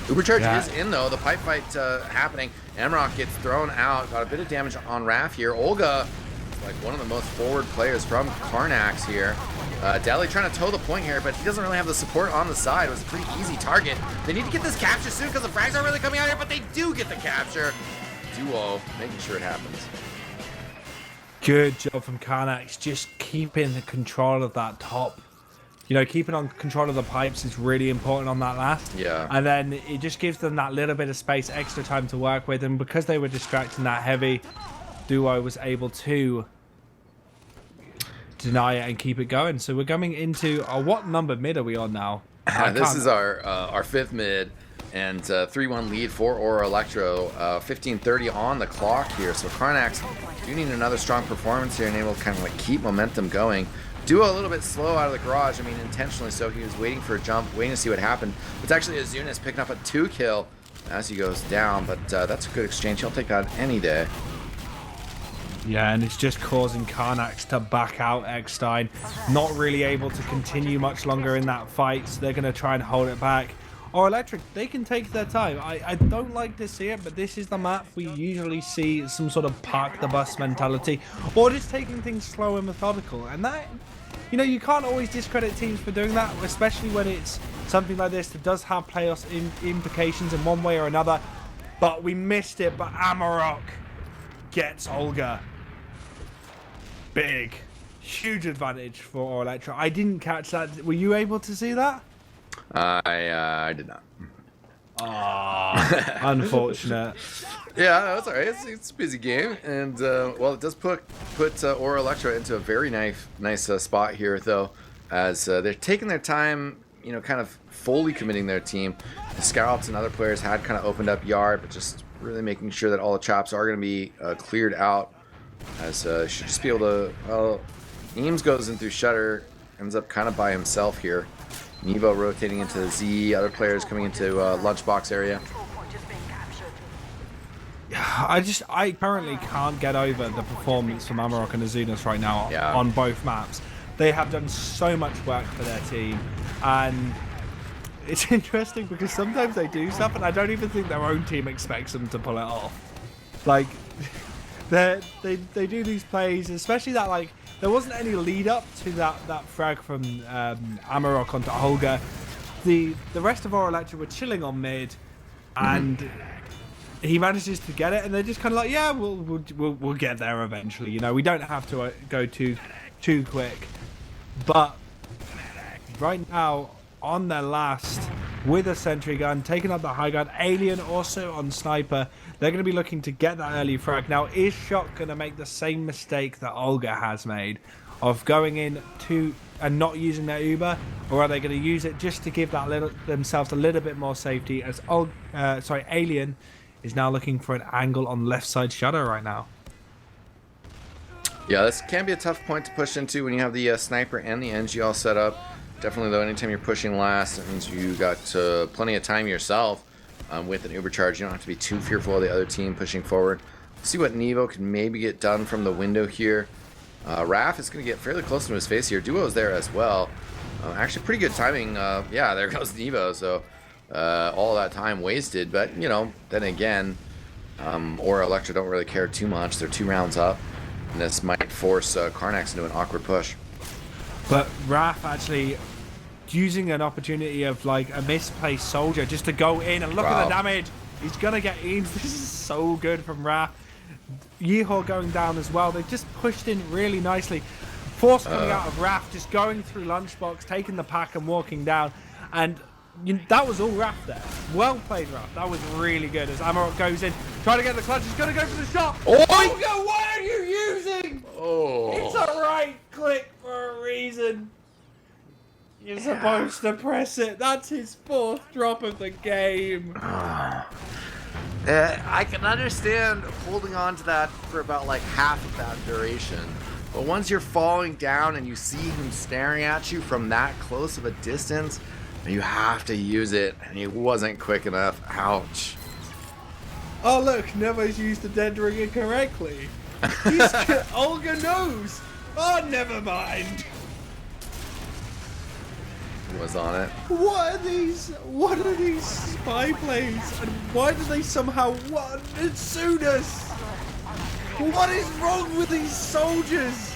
Ubercharge is in though, the pipe fight happening. Amarok gets thrown out, got a bit of damage on Raph here. Olga, like one of the most forward players from karnax here. Deli trying to toe the point here, but he doesn't really have the support on the side. It was a pretty easy target. They need to get this capture soon because the frags aren't really coming out here, but they do get the capture. Duo making sure it happens. Good job from karnax, just keeping the control of that top. Keeping on control of the pipes is really important on that last. Yeah. And then it just gives them that little bit of space, extra time to work with. And because they were distracting that heavy, Duo was able to deny it and keep it going. So we're coming into what number mid are we on now? This is our fifth mid, and 3-1 lead for Ora Elektro. 15:30 on the clock here. So karnax do need another strong performance here and able to kind of like keep momentum going. Duo a little bit slow out of the garage. I mean, intentionally so. He was waiting for a jump, waiting to see what happened. It's actually Azunas picking up a 2 kill as he goes down, but that's a good exchange. He'll take that any day. Yeah, and it's just causing karnax to back out. eXtine not really able to continue much longer in that fight, so they're going to try and hold it back. Or Electric, they can take their time. I don't like to see it, but this is the map we usually see some sort of park the bus mentality, or just taking things slow and methodical. And that, you can't always discredit teams for doing that, especially when it's something like this that does have playoffs implications in one way or another. But we missed it, but Amarok gets Olga. Big, huge advantage for Electro. I didn't catch that. Were you able to see that? I did not. Unfortunate. Yeah, no, it's all right. It's a busy game, and well, it does put Ora Elektro into a very nice spot here, though, as they're taking their time, kind of fully committing their team. The Scouts and other players had kind of opened up yard, but just really making sure that all the chops are going to be cleared out, as should just be able to. Well, Eames goes in through Shutter, ends up kind of by himself here. Nevo rotating into Z. Other players coming into lunchbox area. I currently can't get over the performance from Amarok and Azunas right now on both maps. They have done so much work for their team, and it's interesting because sometimes they do stuff and I don't even think their own team expects them to pull it off. Like, they do these plays, especially that, like, there wasn't any lead up to that frag from Amarok onto Olga. The rest of Ora Elektro were chilling on mid, and he manages to get it, and they're just kind of like, yeah, we'll get there eventually. You know, we don't have to go too quick. But right now, on their last, with a sentry gun, taking up the high ground, Alien also on sniper, they're going to be looking to get that early frag. Now, is Shock going to make the same mistake that Olga has made of going in to and not using their Uber, or are they going to use it just to give themselves a little bit more safety? As Alien is now looking for an angle on left side Shadow right now. Yeah, this can be a tough point to push into when you have the sniper and the NG all set up. Definitely, though, anytime you're pushing last, it means you got plenty of time yourself with an Uber charge. You don't have to be too fearful of the other team pushing forward. See what Nevo can maybe get done from the window here. Raph is going to get fairly close to his face here. Duo's there as well. Actually, pretty good timing. Yeah, there goes Nevo. So all that time wasted. But, you know, then again, Ora Elektro don't really care too much. They're 2 rounds up. And this might force karnax into an awkward push. But Raph actually using an opportunity of like a misplaced soldier just to go in and look at the damage. He's going to get Eames. This is so good from Raph. Yeehaw going down as well. They've just pushed in really nicely. Force coming out of Raph, just going through lunchbox, taking the pack and walking down. And that was all Raph there. Well played, Raph. That was really good as Amarok goes in. Trying to get the clutch. He's going to go for the shot. Oh! Olga, what are you using? Oh. It's a right click for a reason. You're supposed to press it. That's his 4th drop of the game. I can understand holding on to that for about like half of that duration. But once you're falling down and you see him staring at you from that close of a distance, you have to use it, and he wasn't quick enough. Ouch. Oh look, Nevo's used the dead ring incorrectly. Olga knows. Oh, never mind. Was on it. What are these spy plays? And why do they somehow won as soon as? What is wrong with these soldiers?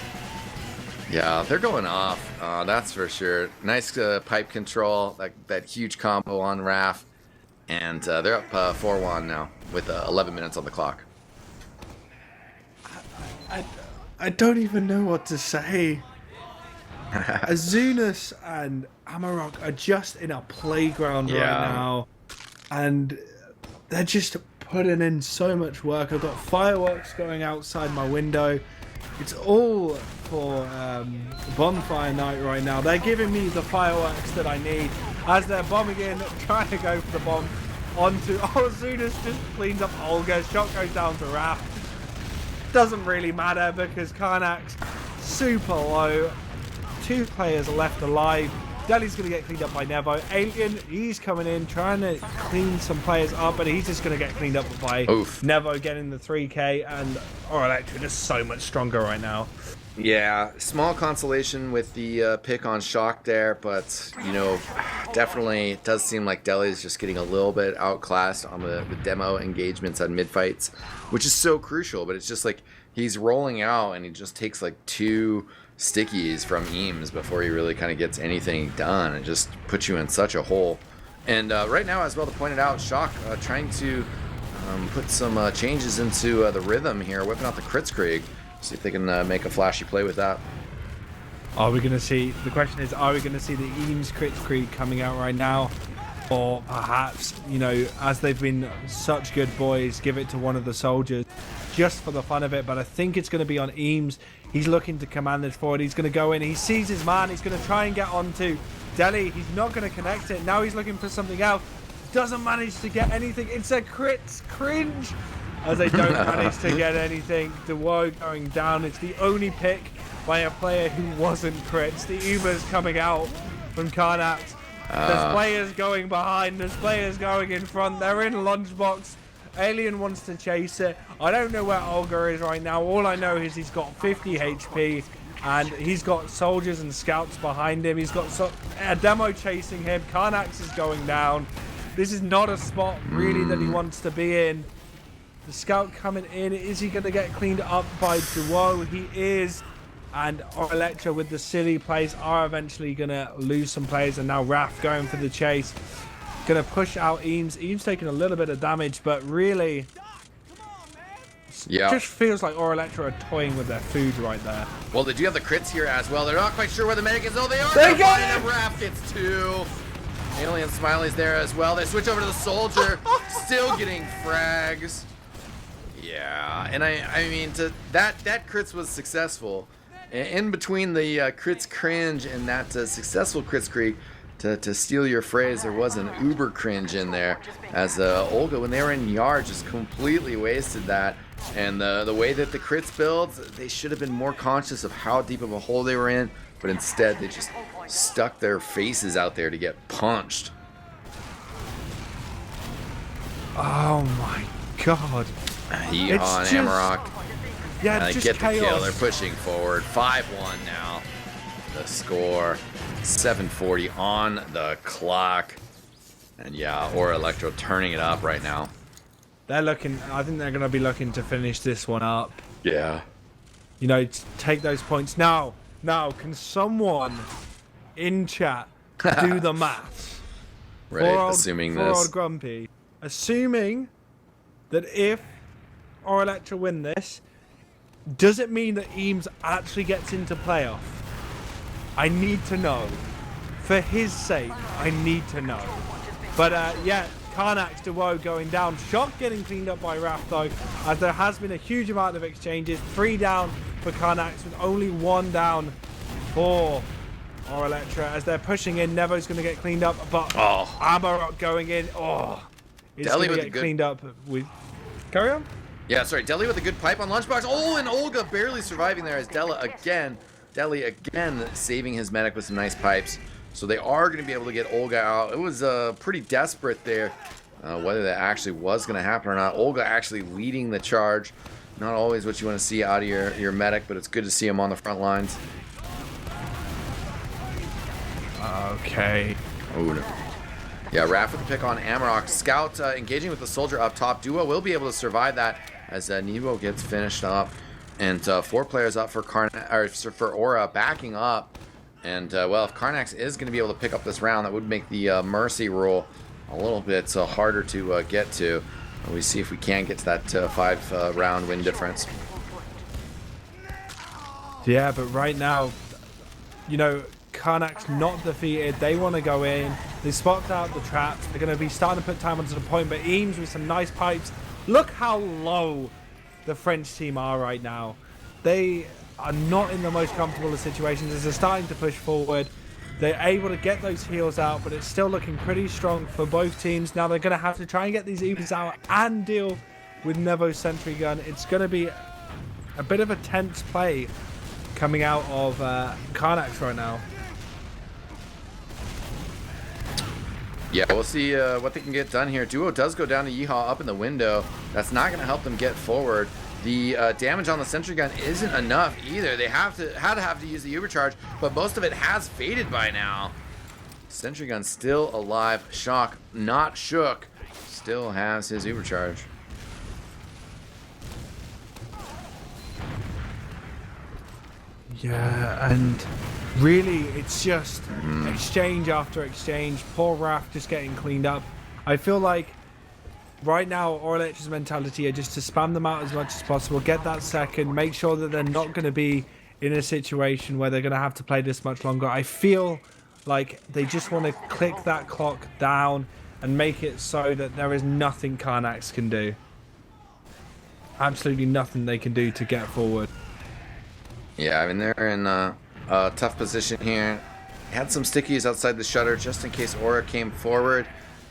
Yeah, they're going off. That's for sure. Nice pipe control. That huge combo on Raph. And they're up 4-1 now with 11 minutes on the clock. I don't even know what to say. Azunas and Amarok are just in a playground right now, and they're just putting in so much work. I've got fireworks going outside my window. It's all for bonfire night right now. They're giving me the fireworks that I need as they're bombing in, trying to go for the bomb onto. Oh, Azunas just cleans up Olga. Shot goes down to Raph. Doesn't really matter because karnax super low. 2 players left alive. Deli's going to get cleaned up by Nevo. Alien, he's coming in, trying to clean some players up, but he's just going to get cleaned up by Nevo getting the 3k, and Ora Elektro just so much stronger right now. Yeah, small consolation with the pick on Shock there, but, you know, definitely it does seem like Deli's just getting a little bit outclassed on the demo engagements on mid-fights, which is so crucial, but it's just like he's rolling out and he just takes like 2 stickies from Eames before he really kind of gets anything done. It just puts you in such a hole. And right now, as well to point it out, Shock trying to put some changes into the rhythm here, whipping out the Kritzkrieg. See if they can make a flashy play with that. Are we going to see, the question is, are we going to see the Eames Kritzkrieg coming out right now? Or perhaps, you know, as they've been such good boys, give it to one of the soldiers just for the fun of it. But I think it's going to be on Eames. He's looking to command this forward. He's going to go in. He sees his man. He's going to try and get onto Deli. He's not going to connect it. Now he's looking for something else. Doesn't manage to get anything. It's a cringe as they don't manage to get anything. Duo going down. It's the only pick by a player who wasn't crits. The Ubers coming out from karnax. There's players going behind. There's players going in front. They're in lunchbox. Alien wants to chase it. I don't know where Olga is right now. All I know is he's got 50 HP. And he's got soldiers and scouts behind him. He's got a demo chasing him. Karnax is going down. This is not a spot really that he wants to be in. The scout coming in. Is he going to get cleaned up by Duo? He is. And Ora Elektro with the silly plays are eventually going to lose some players. And now Raph going for the chase. Going to push out Eames. Eames taking a little bit of damage, but really... Yeah. It just feels like Ora Elektro are toying with their food right there. Well, they do have the crits here as well. They're not quite sure where the medic is. Oh, they are. They got him! Raph gets 2. Alien Smiley's there as well. They switch over to the soldier. Still getting frags. Yeah, and I mean, that crits was successful. In between the crits cringe and that successful crits streak, to steal your phrase, there was an uber cringe in there, as Olga, when they were in yard, just completely wasted that. And the way that the crits builds, they should have been more conscious of how deep of a hole they were in, but instead they just stuck their faces out there to get punched. Oh my god. He on Amarok. Yeah, it's just get chaos. the kill. They're pushing forward. 5-1 now. The score. 7:40 on the clock. And yeah, Ora Elektro turning it up right now. They're looking. I think they're going to be looking to finish this one up. Yeah. You know, take those points now. Now, can someone in chat do the maths? Right. Assuming for this. Old Grumpy. Assuming that if Ora Elektro win this, does it mean that Eames actually gets into playoff? I need to know. For his sake, I need to know. But yeah, Karnax Duo going down. Shock getting cleaned up by Raph though, as there has been a huge amount of exchanges. 3 down for Karnax with only 1 down for Ora Elektro. As they're pushing in, Nevo's going to get cleaned up, but Amarok going in. Oh, it's going to get cleaned up with... Carry on? Yeah, sorry. Deli with a good pipe on Lunchbox. Oh, and Olga barely surviving there as Deli again saving his medic with some nice pipes. So they are going to be able to get Olga out. It was pretty desperate there, whether that actually was going to happen or not. Olga actually leading the charge. Not always what you want to see out of your medic, but it's good to see him on the front lines. Okay. Oh, no. Yeah, Raph with the pick on Amarok. Scout engaging with the soldier up top. Duo will be able to survive that as Nevo gets finished up. And 4 players up for for Ora backing up. And well, if Karnax is going to be able to pick up this round, that would make the mercy rule a little bit harder to get to. And we see if we can get to that 5 round win difference. Yeah, but right now, you know, Karnax not defeated. They want to go in. They spot out the traps. They're going to be starting to put time onto the point. But Eames with some nice pipes. Look how low the French team are right now. They are not in the most comfortable of situations as they're starting to push forward. They're able to get those heals out, but it's still looking pretty strong for both teams. Now they're going to have to try and get these Eames out and deal with Nevo's sentry gun. It's going to be a bit of a tense play coming out of Karnax right now. Yeah, we'll see what they can get done here. Duo does go down to Yeehaw up in the window. That's not going to help them get forward. The damage on the sentry gun isn't enough either. They had to use the overcharge, but most of it has faded by now. Sentry gun still alive. Shock, not shook, still has his overcharge. Yeah, and really, it's just exchange after exchange. Poor Raph just getting cleaned up. I feel like right now, Ora Elektro's mentality are just to spam them out as much as possible, get that second, make sure that they're not going to be in a situation where they're going to have to play this much longer. I feel like they just want to click that clock down and make it so that there is nothing Karnax can do. Absolutely nothing they can do to get forward. Yeah, I mean, they're in a tough position here. Had some stickies outside the shutter just in case Ora came forward.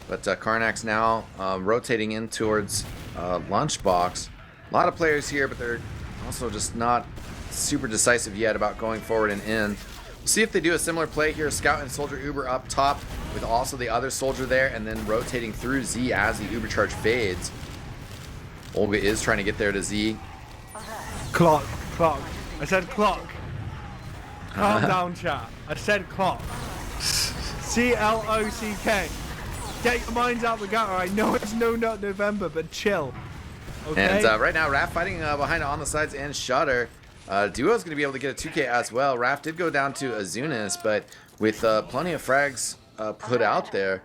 But Karnax now rotating in towards Lunchbox. A lot of players here, but they're also just not super decisive yet about going forward and in. See if they do a similar play here. Scout and Soldier Uber up top with also the other soldier there, and then rotating through Z as the Uber charge fades. Olga is trying to get there to Z. Clock. I said clock. Calm down, chat. I said clock. CLOCK. Get your minds out the gutter. I know it's No Nut November, but chill. Okay? And right now, Raph fighting behind on the sides and Shutter. Duo is going to be able to get a 2K as well. Raph did go down to Azunas, but with plenty of frags put out there,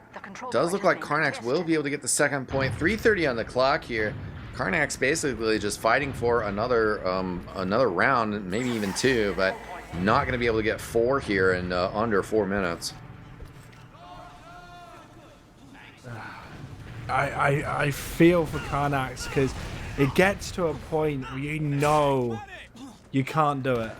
does look like Karnax will be able to get the second point. 3:30 on the clock here. Karnax basically just fighting for another round, maybe even two, but not going to be able to get 4 here in under 4 minutes. I feel for Karnax because it gets to a point where you know you can't do it,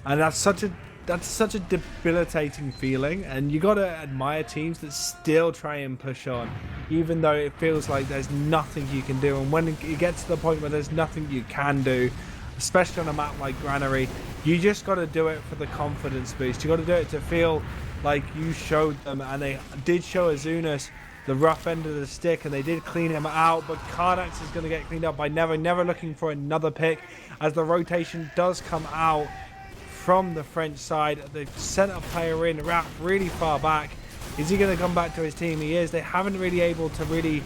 and that's such a debilitating feeling. And you gotta admire teams that still try and push on, even though it feels like there's nothing you can do. And when it gets to the point where there's nothing you can do, especially on a map like Granary, you just got to do it for the confidence boost. You got to do it to feel like you showed them, and they did show Azunas the rough end of the stick, and they did clean him out. But Karnax is going to get cleaned up by never looking for another pick, as the rotation does come out from the French side. They've sent a player in, Raph really far back. Is he going to come back to his team? He is. They haven't really able to really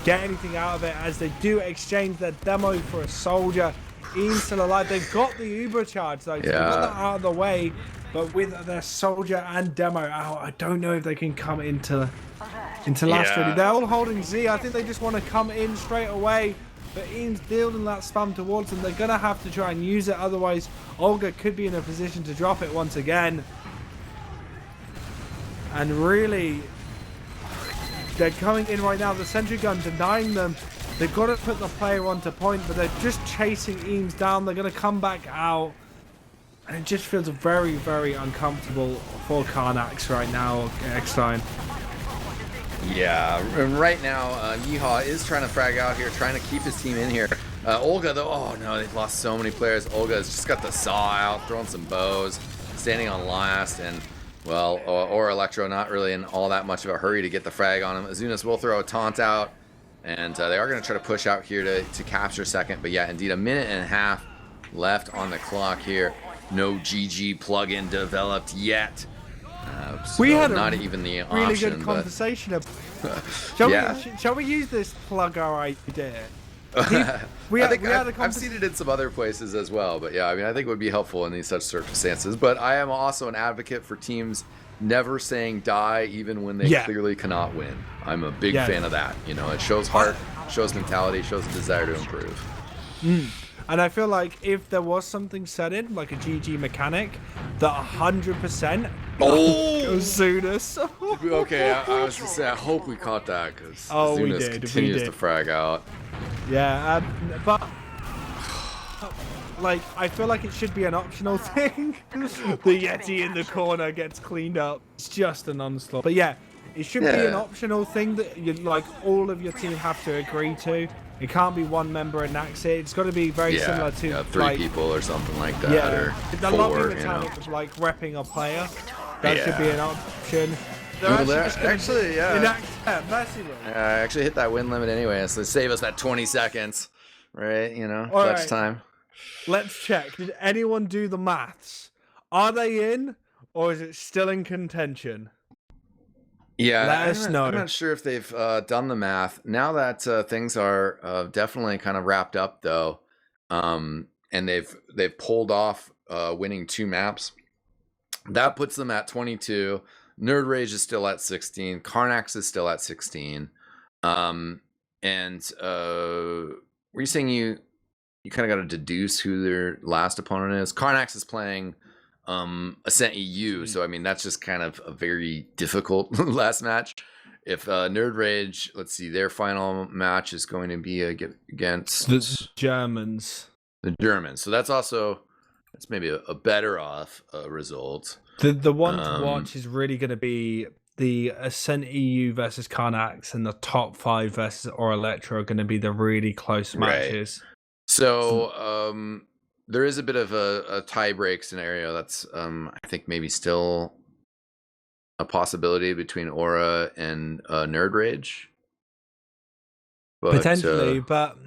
get anything out of it, as they do exchange their demo for a soldier. Ian's still alive. They've got the Uber charge though, so they've got that out of the way. But with their soldier and demo out, I don't know if they can come into last really. They're all holding Z. I think they just want to come in straight away. But Ian's building that spam towards them. They're going to have to try and use it. Otherwise, Olga could be in a position to drop it once again. And really, they're coming in right now. The sentry gun denying them. They've got to put the player onto point, but they're just chasing Eames down. They're going to come back out. And it just feels very uncomfortable for Karnax right now, eXtine. Yeah, right now, Yeehaw is trying to frag out here, trying to keep his team in here. Olga, though, oh no, they've lost so many players. Olga's just got the saw out, throwing some bows, standing on last, and, well, Ora Elektro not really in all that much of a hurry to get the frag on him. Azunas will throw a taunt out, and they are going to try to push out here to capture second. But yeah, indeed, a minute and a half left on the clock here. No GG plugin developed yet. So we had not even the really option, good conversation. Shall we use this plug our idea? I've seen it in some other places as well, but yeah, I mean, I think it would be helpful in these such circumstances. But I am also an advocate for teams never saying die even when they clearly cannot win. I'm a big fan of that. You know, it shows heart, shows mentality, shows a desire to improve. And I feel like if there was something set in, like a GG mechanic, that 100% Azunas. Okay, I was gonna say, I hope we caught that, because Azunas continues to frag out. Yeah, but like, I feel like it should be an optional thing. The Yeti in the corner gets cleaned up. It's just an onslaught. But yeah, it should be an optional thing that you like all of your team have to agree to. It can't be one member enacts it. It's got to be very similar to 3 people or something like that, or the 4, lobby mechanic of like repping a player. That should be an option. Actually, enact Mercy Rule. I actually hit that win limit anyway, so save us that 20 seconds, right? You know, clutch time. Let's check. Did anyone do the maths? Are they in, or is it still in contention? Yeah, let us know. I'm not sure if they've done the math. Now that things are definitely kind of wrapped up, though, and they've pulled off winning 2 maps, that puts them at 22. Nerd Rage is still at 16. Karnax is still at 16. And were you saying you kind of got to deduce who their last opponent is? Karnax is playing Ascent EU, so I mean that's just kind of a very difficult last match. If Nerd Rage, let's see, their final match is going to be against the Germans. So that's maybe a better off result. The one to watch is really going to be the Ascent EU versus Karnax, and the top 5 versus Ora Elektro are going to be the really close matches. So there is a bit of a tie break scenario that's I think maybe still a possibility between Ora and Nerd Rage, but Potentially, but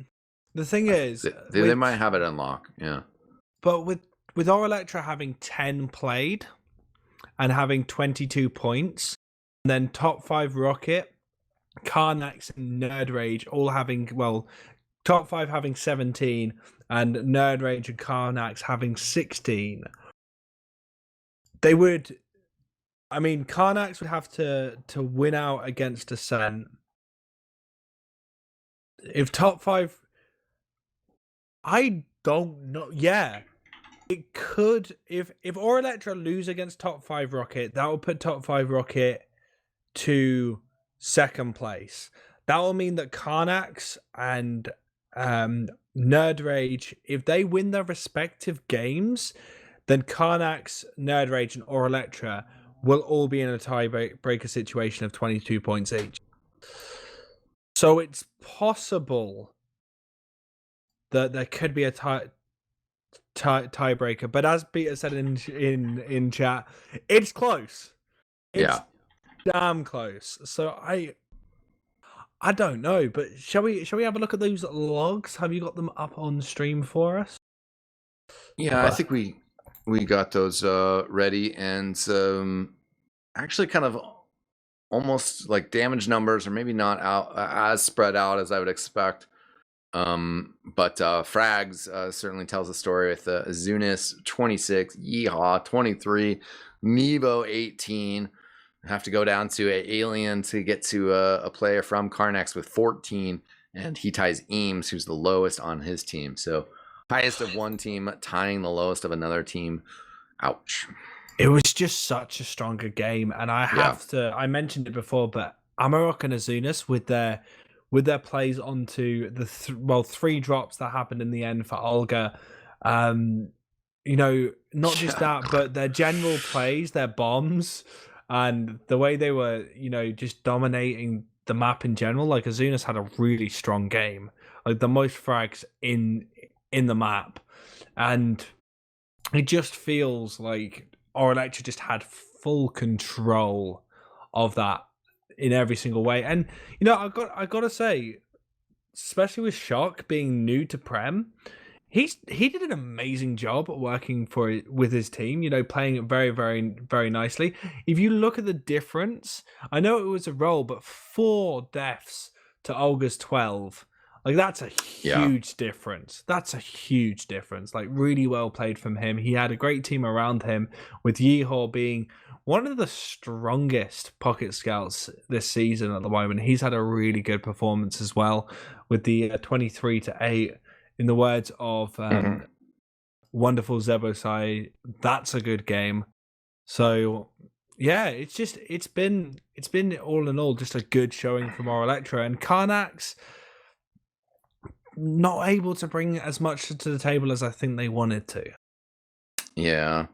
the thing is, they might have it unlocked. Yeah, but with Ora Electro having 10 played and having 22 points, and then top 5 Rocket, Karnax, and Nerd Rage all having, well, top 5 having 17 and Nerd Rage and Karnax having 16, they would, I mean, Karnax would have to win out against Ascent. If top 5, I don't know. Yeah, it could. If Ora Electra lose against top 5 Rocket, that will put top 5 Rocket to second place. That will mean that Karnax and Nerd Rage, if they win their respective games, then Karnax, Nerd Rage, and Ora Electra will all be in a tiebreaker situation of 22 points each. So it's possible that there could be a tiebreaker, but as Peter said in chat, it's close. It's damn close. So I don't know, but shall we have a look at those logs? Have you got them up on stream for us? Yeah, I think we got those ready, and actually kind of almost like damage numbers, or maybe not out as spread out as I would expect. But Frags certainly tells a story with Zunis 26, Yeehaw 23, Nevo 18. Have to go down to an Alien to get to a player from Karnax with 14, and he ties Eames, who's the lowest on his team. So highest of one team tying the lowest of another team. Ouch. It was just such a stronger game, and I have to. I mentioned it before, but Amarok and Azunas with their plays onto the 3 drops that happened in the end for Olga. You know, not just that, but their general plays, their bombs, and the way they were, you know, just dominating the map in general. Like Azunas had a really strong game, like the most frags in the map, and it just feels like Ora Electra just had full control of that in every single way. And you know, I gotta say, especially with Shock being new to Prem, he did an amazing job working with his team. You know, playing it very, very, very nicely. If you look at the difference, I know it was a roll, but 4 deaths to Olga's 12. Like, that's a huge difference. That's a huge difference. Like, really well played from him. He had a great team around him, with Yeehaw being one of the strongest pocket scouts this season at the moment. He's had a really good performance as well, with the 23-8. In the words of wonderful Zebosai, that's a good game. So yeah, it's been all in all just a good showing from Ora Electro, and Karnax not able to bring as much to the table as I think they wanted to. Yeah,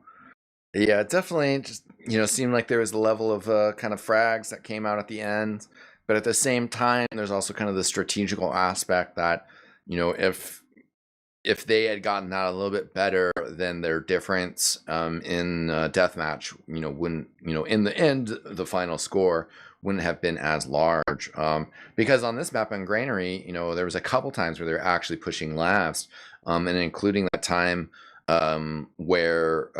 it definitely just, you know, seemed like there was a level of kind of frags that came out at the end, but at the same time, there's also kind of the strategical aspect that, you know, if they had gotten that a little bit better, then their difference in deathmatch, you know, wouldn't, you know, in the end, the final score wouldn't have been as large. Because on this map in Granary, you know, there was a couple times where they were actually pushing last, and including that time where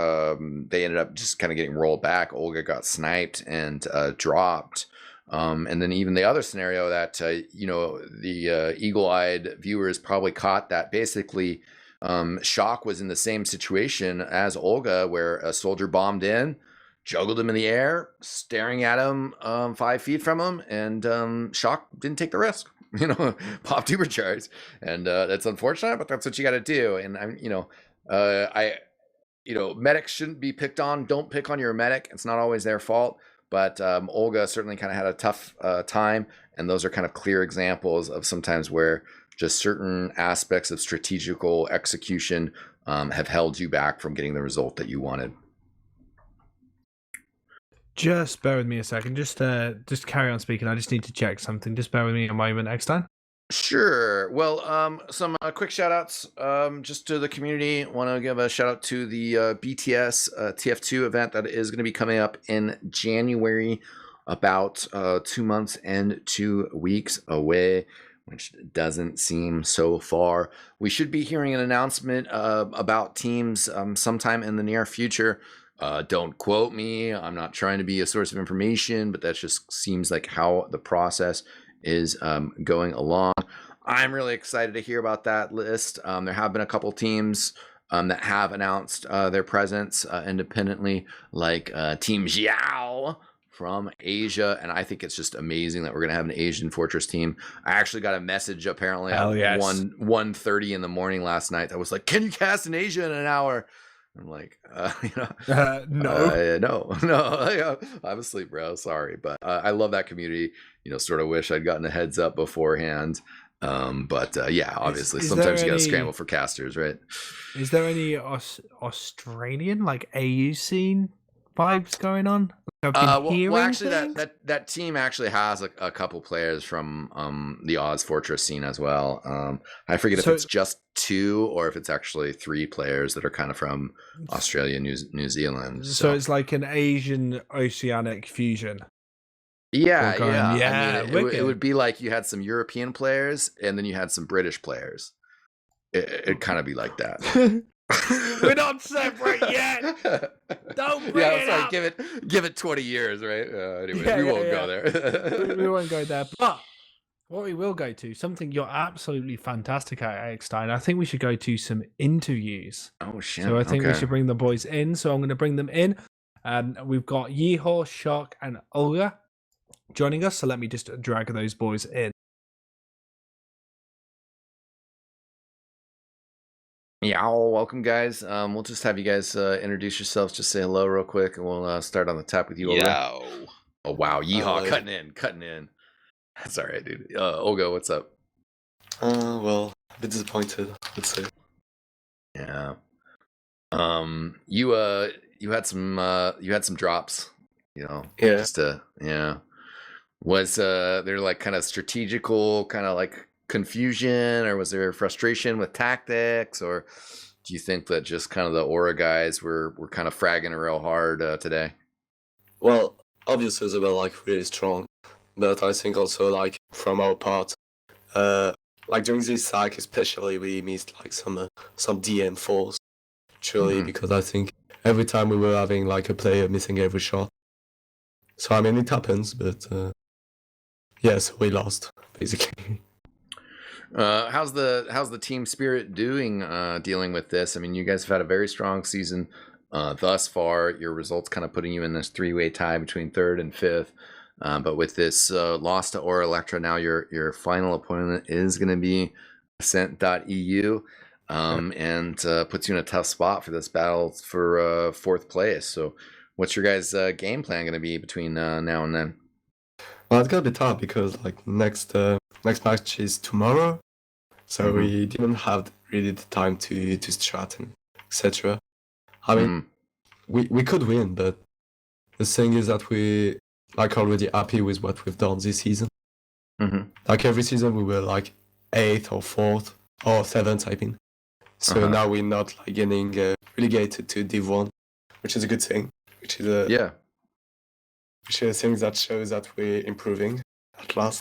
they ended up just kind of getting rolled back. Olga got sniped and dropped. And then even the other scenario that, you know, the eagle-eyed viewers probably caught, that basically Shock was in the same situation as Olga, where a soldier bombed in, juggled him in the air, staring at him 5 feet from him, and Shock didn't take the risk. You know, popped supercharged, and that's unfortunate, but that's what you got to do. And I'm, you know, medics shouldn't be picked on. Don't pick on your medic. It's not always their fault. But Olga certainly kind of had a tough time, and those are kind of clear examples of sometimes where just certain aspects of strategical execution have held you back from getting the result that you wanted. Just bear with me a second. Just carry on speaking. I just need to check something. Just bear with me a moment, eXtine. Sure. Well, some quick shout outs just to the community. Want to give a shout out to the BTS TF2 event that is going to be coming up in January, about 2 months and 2 weeks away, which doesn't seem so far. We should be hearing an announcement about teams sometime in the near future. Don't quote me. I'm not trying to be a source of information, but that just seems like how the process is going along. I'm really excited to hear about that list. There have been a couple teams that have announced their presence independently, like Team Xiao from Asia, and I think it's just amazing that we're gonna have an Asian Fortress team. I actually got a message apparently at Hell yes. 1:30 in the morning last night that was like, "Can you cast in Asia in an hour?" I'm like, No. no, I'm asleep, bro. Sorry, but I love that community. Sort of wish I'd gotten a heads up beforehand. But yeah, obviously, Is sometimes there you gotta scramble any for casters, right? is there any Australian like AU scene vibes going on? I've been Well, hearing actually, things. that team actually has a couple players from the Oz Fortress scene as well. I forget if So it's just two or if it's actually three players that are kind of from Australia, New Zealand. so So it's like an Asian oceanic fusion. Or yeah, going, yeah. I mean, yeah, it wicked. would be like you had some European players and then you had some British players. It'd kind of be like that. We're not separate yet. Don't bring Yeah, it sorry. up. Give it 20 years, right? Anyways, Yeah, we yeah, won't yeah. go there. We won't go there. But what we will go to, something you're absolutely fantastic at, eXtine. I think we should go to some interviews. Oh shit. So I think we Okay. should bring the boys in. So I'm going to bring them in. We've got Yeehaw, Shark, and Olga joining us. So let me just drag those boys in. Yeah, well, welcome, guys. We'll just have you guys introduce yourselves. Just say hello real quick, and we'll start on the top with you, Olga. Yo. Oh wow, yeehaw, Hello. cutting in. That's all right, dude. Olga, what's up? Well, a bit disappointed, let's say. Yeah. You had some drops. Yeah. Just yeah. Was there like kind of strategical, kind of like confusion, or was there frustration with tactics, or do you think that just kind of the Aura guys were kind of fragging real hard today? Well, obviously they were like really strong, but I think also like from our part, like during this sack especially, we missed like some DM falls, truly, because I think every time we were having like a player missing every shot. So I mean it happens, but yes, we lost basically. How's the team spirit doing dealing with this? I mean, you guys have had a very strong season thus far. Your results kind of putting you in this three-way tie between third and fifth. But with this loss to Ora Elektro, now your final opponent is going to be Ascent.eu, and puts you in a tough spot for this battle for fourth place. So, what's your guys' game plan going to be between now and then? Well, it's gonna be tough because like next match is tomorrow, so we didn't have really the time to strat and etc. I mean, we could win, but the thing is that we like already happy with what we've done this season. Like every season we were like 8th or 4th or 7th, I mean. So now we're not like getting relegated to Div 1, which is a good thing. Which is a thing that shows that we're improving at last.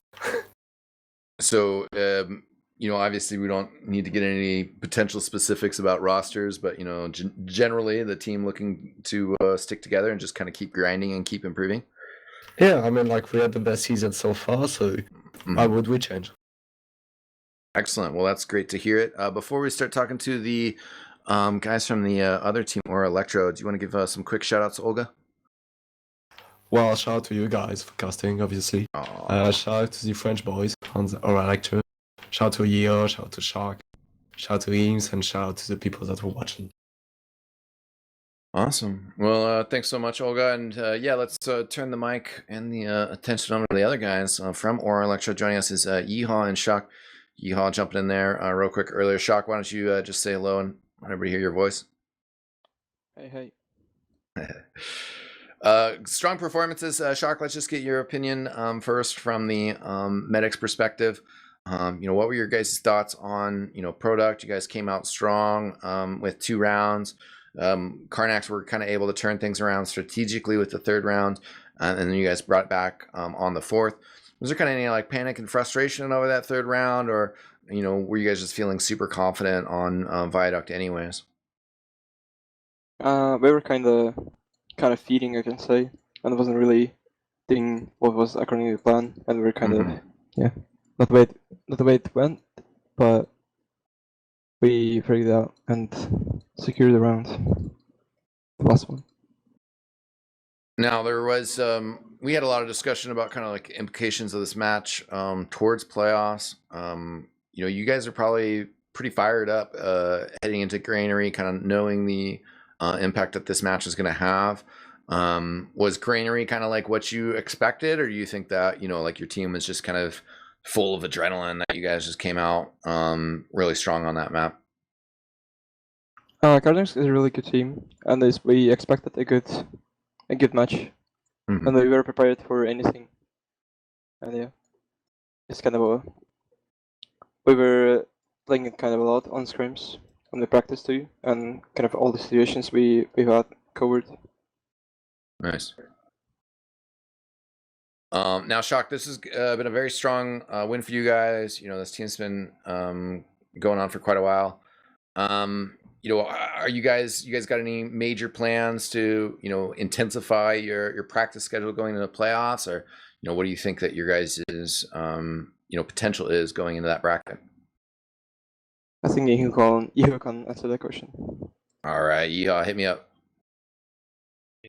So, obviously we don't need to get any potential specifics about rosters, but, generally the team looking to stick together and just kind of keep grinding and keep improving. Yeah, I mean, like we had the best season so far, so why would we change? Excellent. Well, that's great to hear it. Before we start talking to the guys from the other team, Ora Elektro, do you want to give some quick shout outs to Olga? Well, shout out to you guys for casting, obviously. Shout out to the French boys on the Ora Elektro. Shout out to Yeo, shout out to Shark, shout out to Eames, and shout out to the people that were watching. Awesome. Well, thanks so much, Olga. And let's turn the mic and the attention over to the other guys from Ora Elektro. Joining us is Yeehaw and Shock. Yeehaw jumping in there real quick earlier. Shock, why don't you just say hello and let everybody hear your voice? Hey. Strong performances. Shock, let's just get your opinion first from the medic's perspective. What were your guys' thoughts on, product? You guys came out strong with 2 rounds. Karnax were kind of able to turn things around strategically with the 3rd round, and then you guys brought back on the 4th. Was there kind of any like panic and frustration over that 3rd round, or were you guys just feeling super confident on Viaduct anyways? We were kind of feeding, I can say, and it wasn't really doing what was according to the plan, and we were kind of not the way it went, but we figured it out and secured the round, the last one. Now there was we had a lot of discussion about kind of like implications of this match towards playoffs. You guys are probably pretty fired up heading into Granary, kind of knowing the impact that this match is going to have. Was Granary kind of like what you expected, or do you think that like your team was just kind of full of adrenaline that you guys just came out really strong on that map? Karnax is a really good team, and we expected a good match, and we were prepared for anything. And yeah, it's kind of we were playing it kind of a lot on scrims, on the practice too, and kind of all the situations we had covered. Nice. Now, Shock, this has been a very strong win for you guys. This team's been going on for quite a while. Are you guys got any major plans to intensify your practice schedule going into the playoffs, or what do you think that your guys' potential is going into that bracket? I think Yeehaw can answer that question. All right, Yeehaw, hit me up.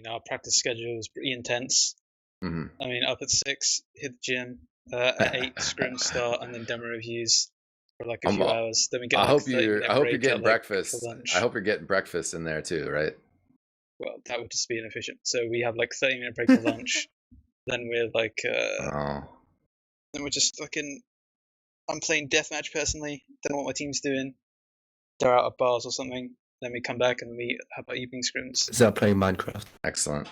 Our practice schedule is pretty intense. Mm-hmm. I mean, up at 6, hit the gym, at 8 scrim start, and then demo reviews for like a few hours. Then we get. I hope you're getting breakfast. I hope you're getting breakfast in there too, right? Well, that would just be inefficient. So we have like 30-minute break for lunch. Then we're like. Then we're just fucking. I'm playing deathmatch personally. Don't know what my team's doing. They're out at bars or something. Then we come back and we have our evening scrims. They're playing Minecraft. Excellent.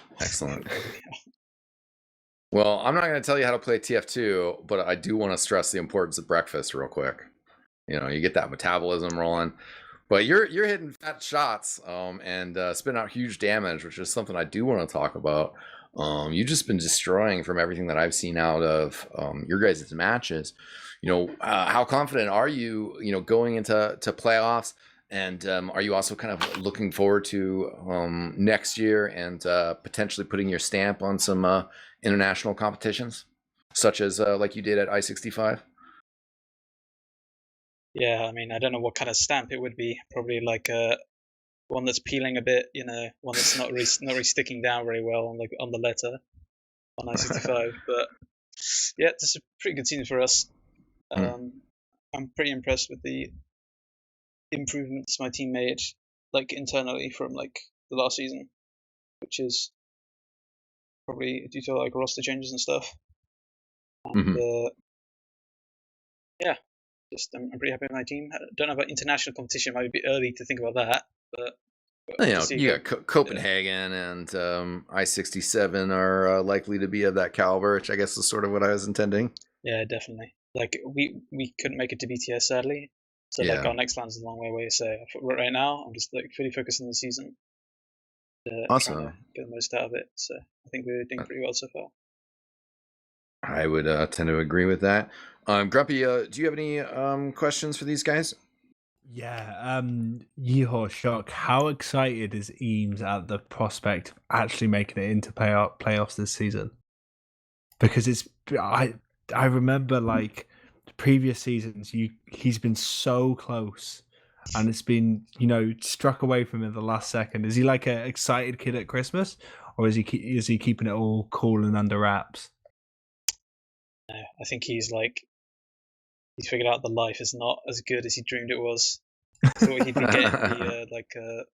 Well, I'm not going to tell you how to play TF2, but I do want to stress the importance of breakfast real quick. You get that metabolism rolling, but you're hitting fat shots and spitting out huge damage, which is something I do want to talk about. You've just been destroying from everything that I've seen out of your guys' matches. How confident are you, going into playoffs? And are you also kind of looking forward to next year and potentially putting your stamp on some international competitions, such as like you did at I-65? Yeah, I mean, I don't know what kind of stamp it would be. Probably like one that's peeling a bit, one that's not really sticking down very well on the letter on I-65. But yeah, this is a pretty good season for us. I'm pretty impressed with the improvements my team made, like internally from like the last season, which is probably due to like roster changes and stuff. And yeah, I'm pretty happy with my team. I don't know about international competition. It might be a bit early to think about that, but you got Copenhagen and I-67 are likely to be of that caliber, which I guess is sort of what I was intending. Yeah, definitely. Like we couldn't make it to BTS sadly, so like our next plan's a long way away. So right now, I'm just like fully focused on the season. Awesome. Trying to get the most out of it. So I think we're doing pretty well so far. I would tend to agree with that. Grumpy, do you have any questions for these guys? Yeah, Yeehaw, Shock, how excited is Eames at the prospect of actually making it into playoffs this season? Because I remember like previous seasons, he's been so close, and it's been struck away from him at the last second. Is he like an excited kid at Christmas, or is he keeping it all cool and under wraps? No, I think he's figured out that life is not as good as he dreamed it was. Thought he'd be getting the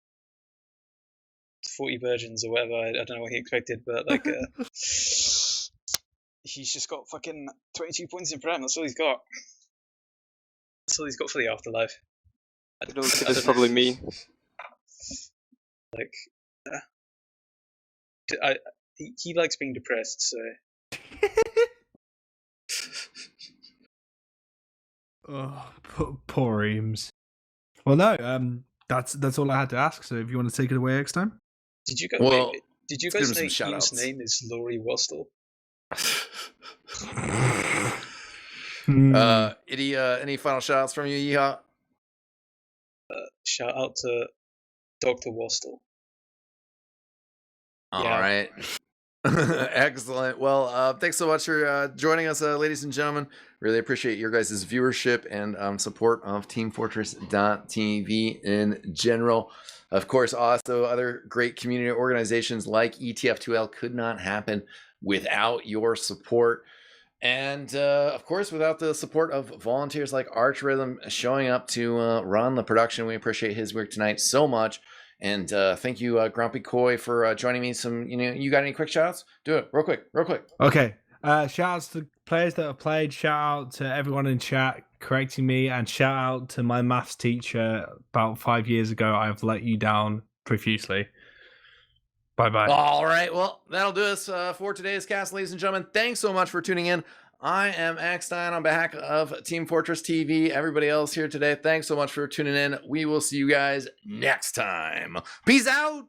40 virgins or whatever. I don't know what he expected, but like he's just got fucking 22 points in Prem. That's all he's got. That's all he's got for the afterlife. That's probably me. Like, he likes being depressed, so. Oh, poor Eames. Well, no, that's all I had to ask. So if you want to take it away next time. Did you guys? Well, did you let's give guys him some say shout-outs. Eames' name is Laurie Wastel? Any final shout outs from you, Yeehaw? Shout out to Dr. Wastel. All Yeah. right. Excellent. Well, thanks so much for joining us, ladies and gentlemen. Really appreciate your guys' viewership and support of teamfortress.tv in general. Of course, also other great community organizations like ETF2L could not happen without your support. And of course, without the support of volunteers like ArchRhythm showing up to run the production, we appreciate his work tonight so much. And thank you, GrumpyKoi, for joining me. You got any quick shout outs? Do it real quick. Okay. Shout outs to players that have played. Shout out to everyone in chat correcting me, and shout out to my maths teacher about 5 years ago. I've let you down profusely. Bye. All right. Well, that'll do us for today's cast, ladies and gentlemen. Thanks so much for tuning in. I am eXtine on behalf of Team Fortress TV. Everybody else here today, thanks so much for tuning in. We will see you guys next time. Peace out.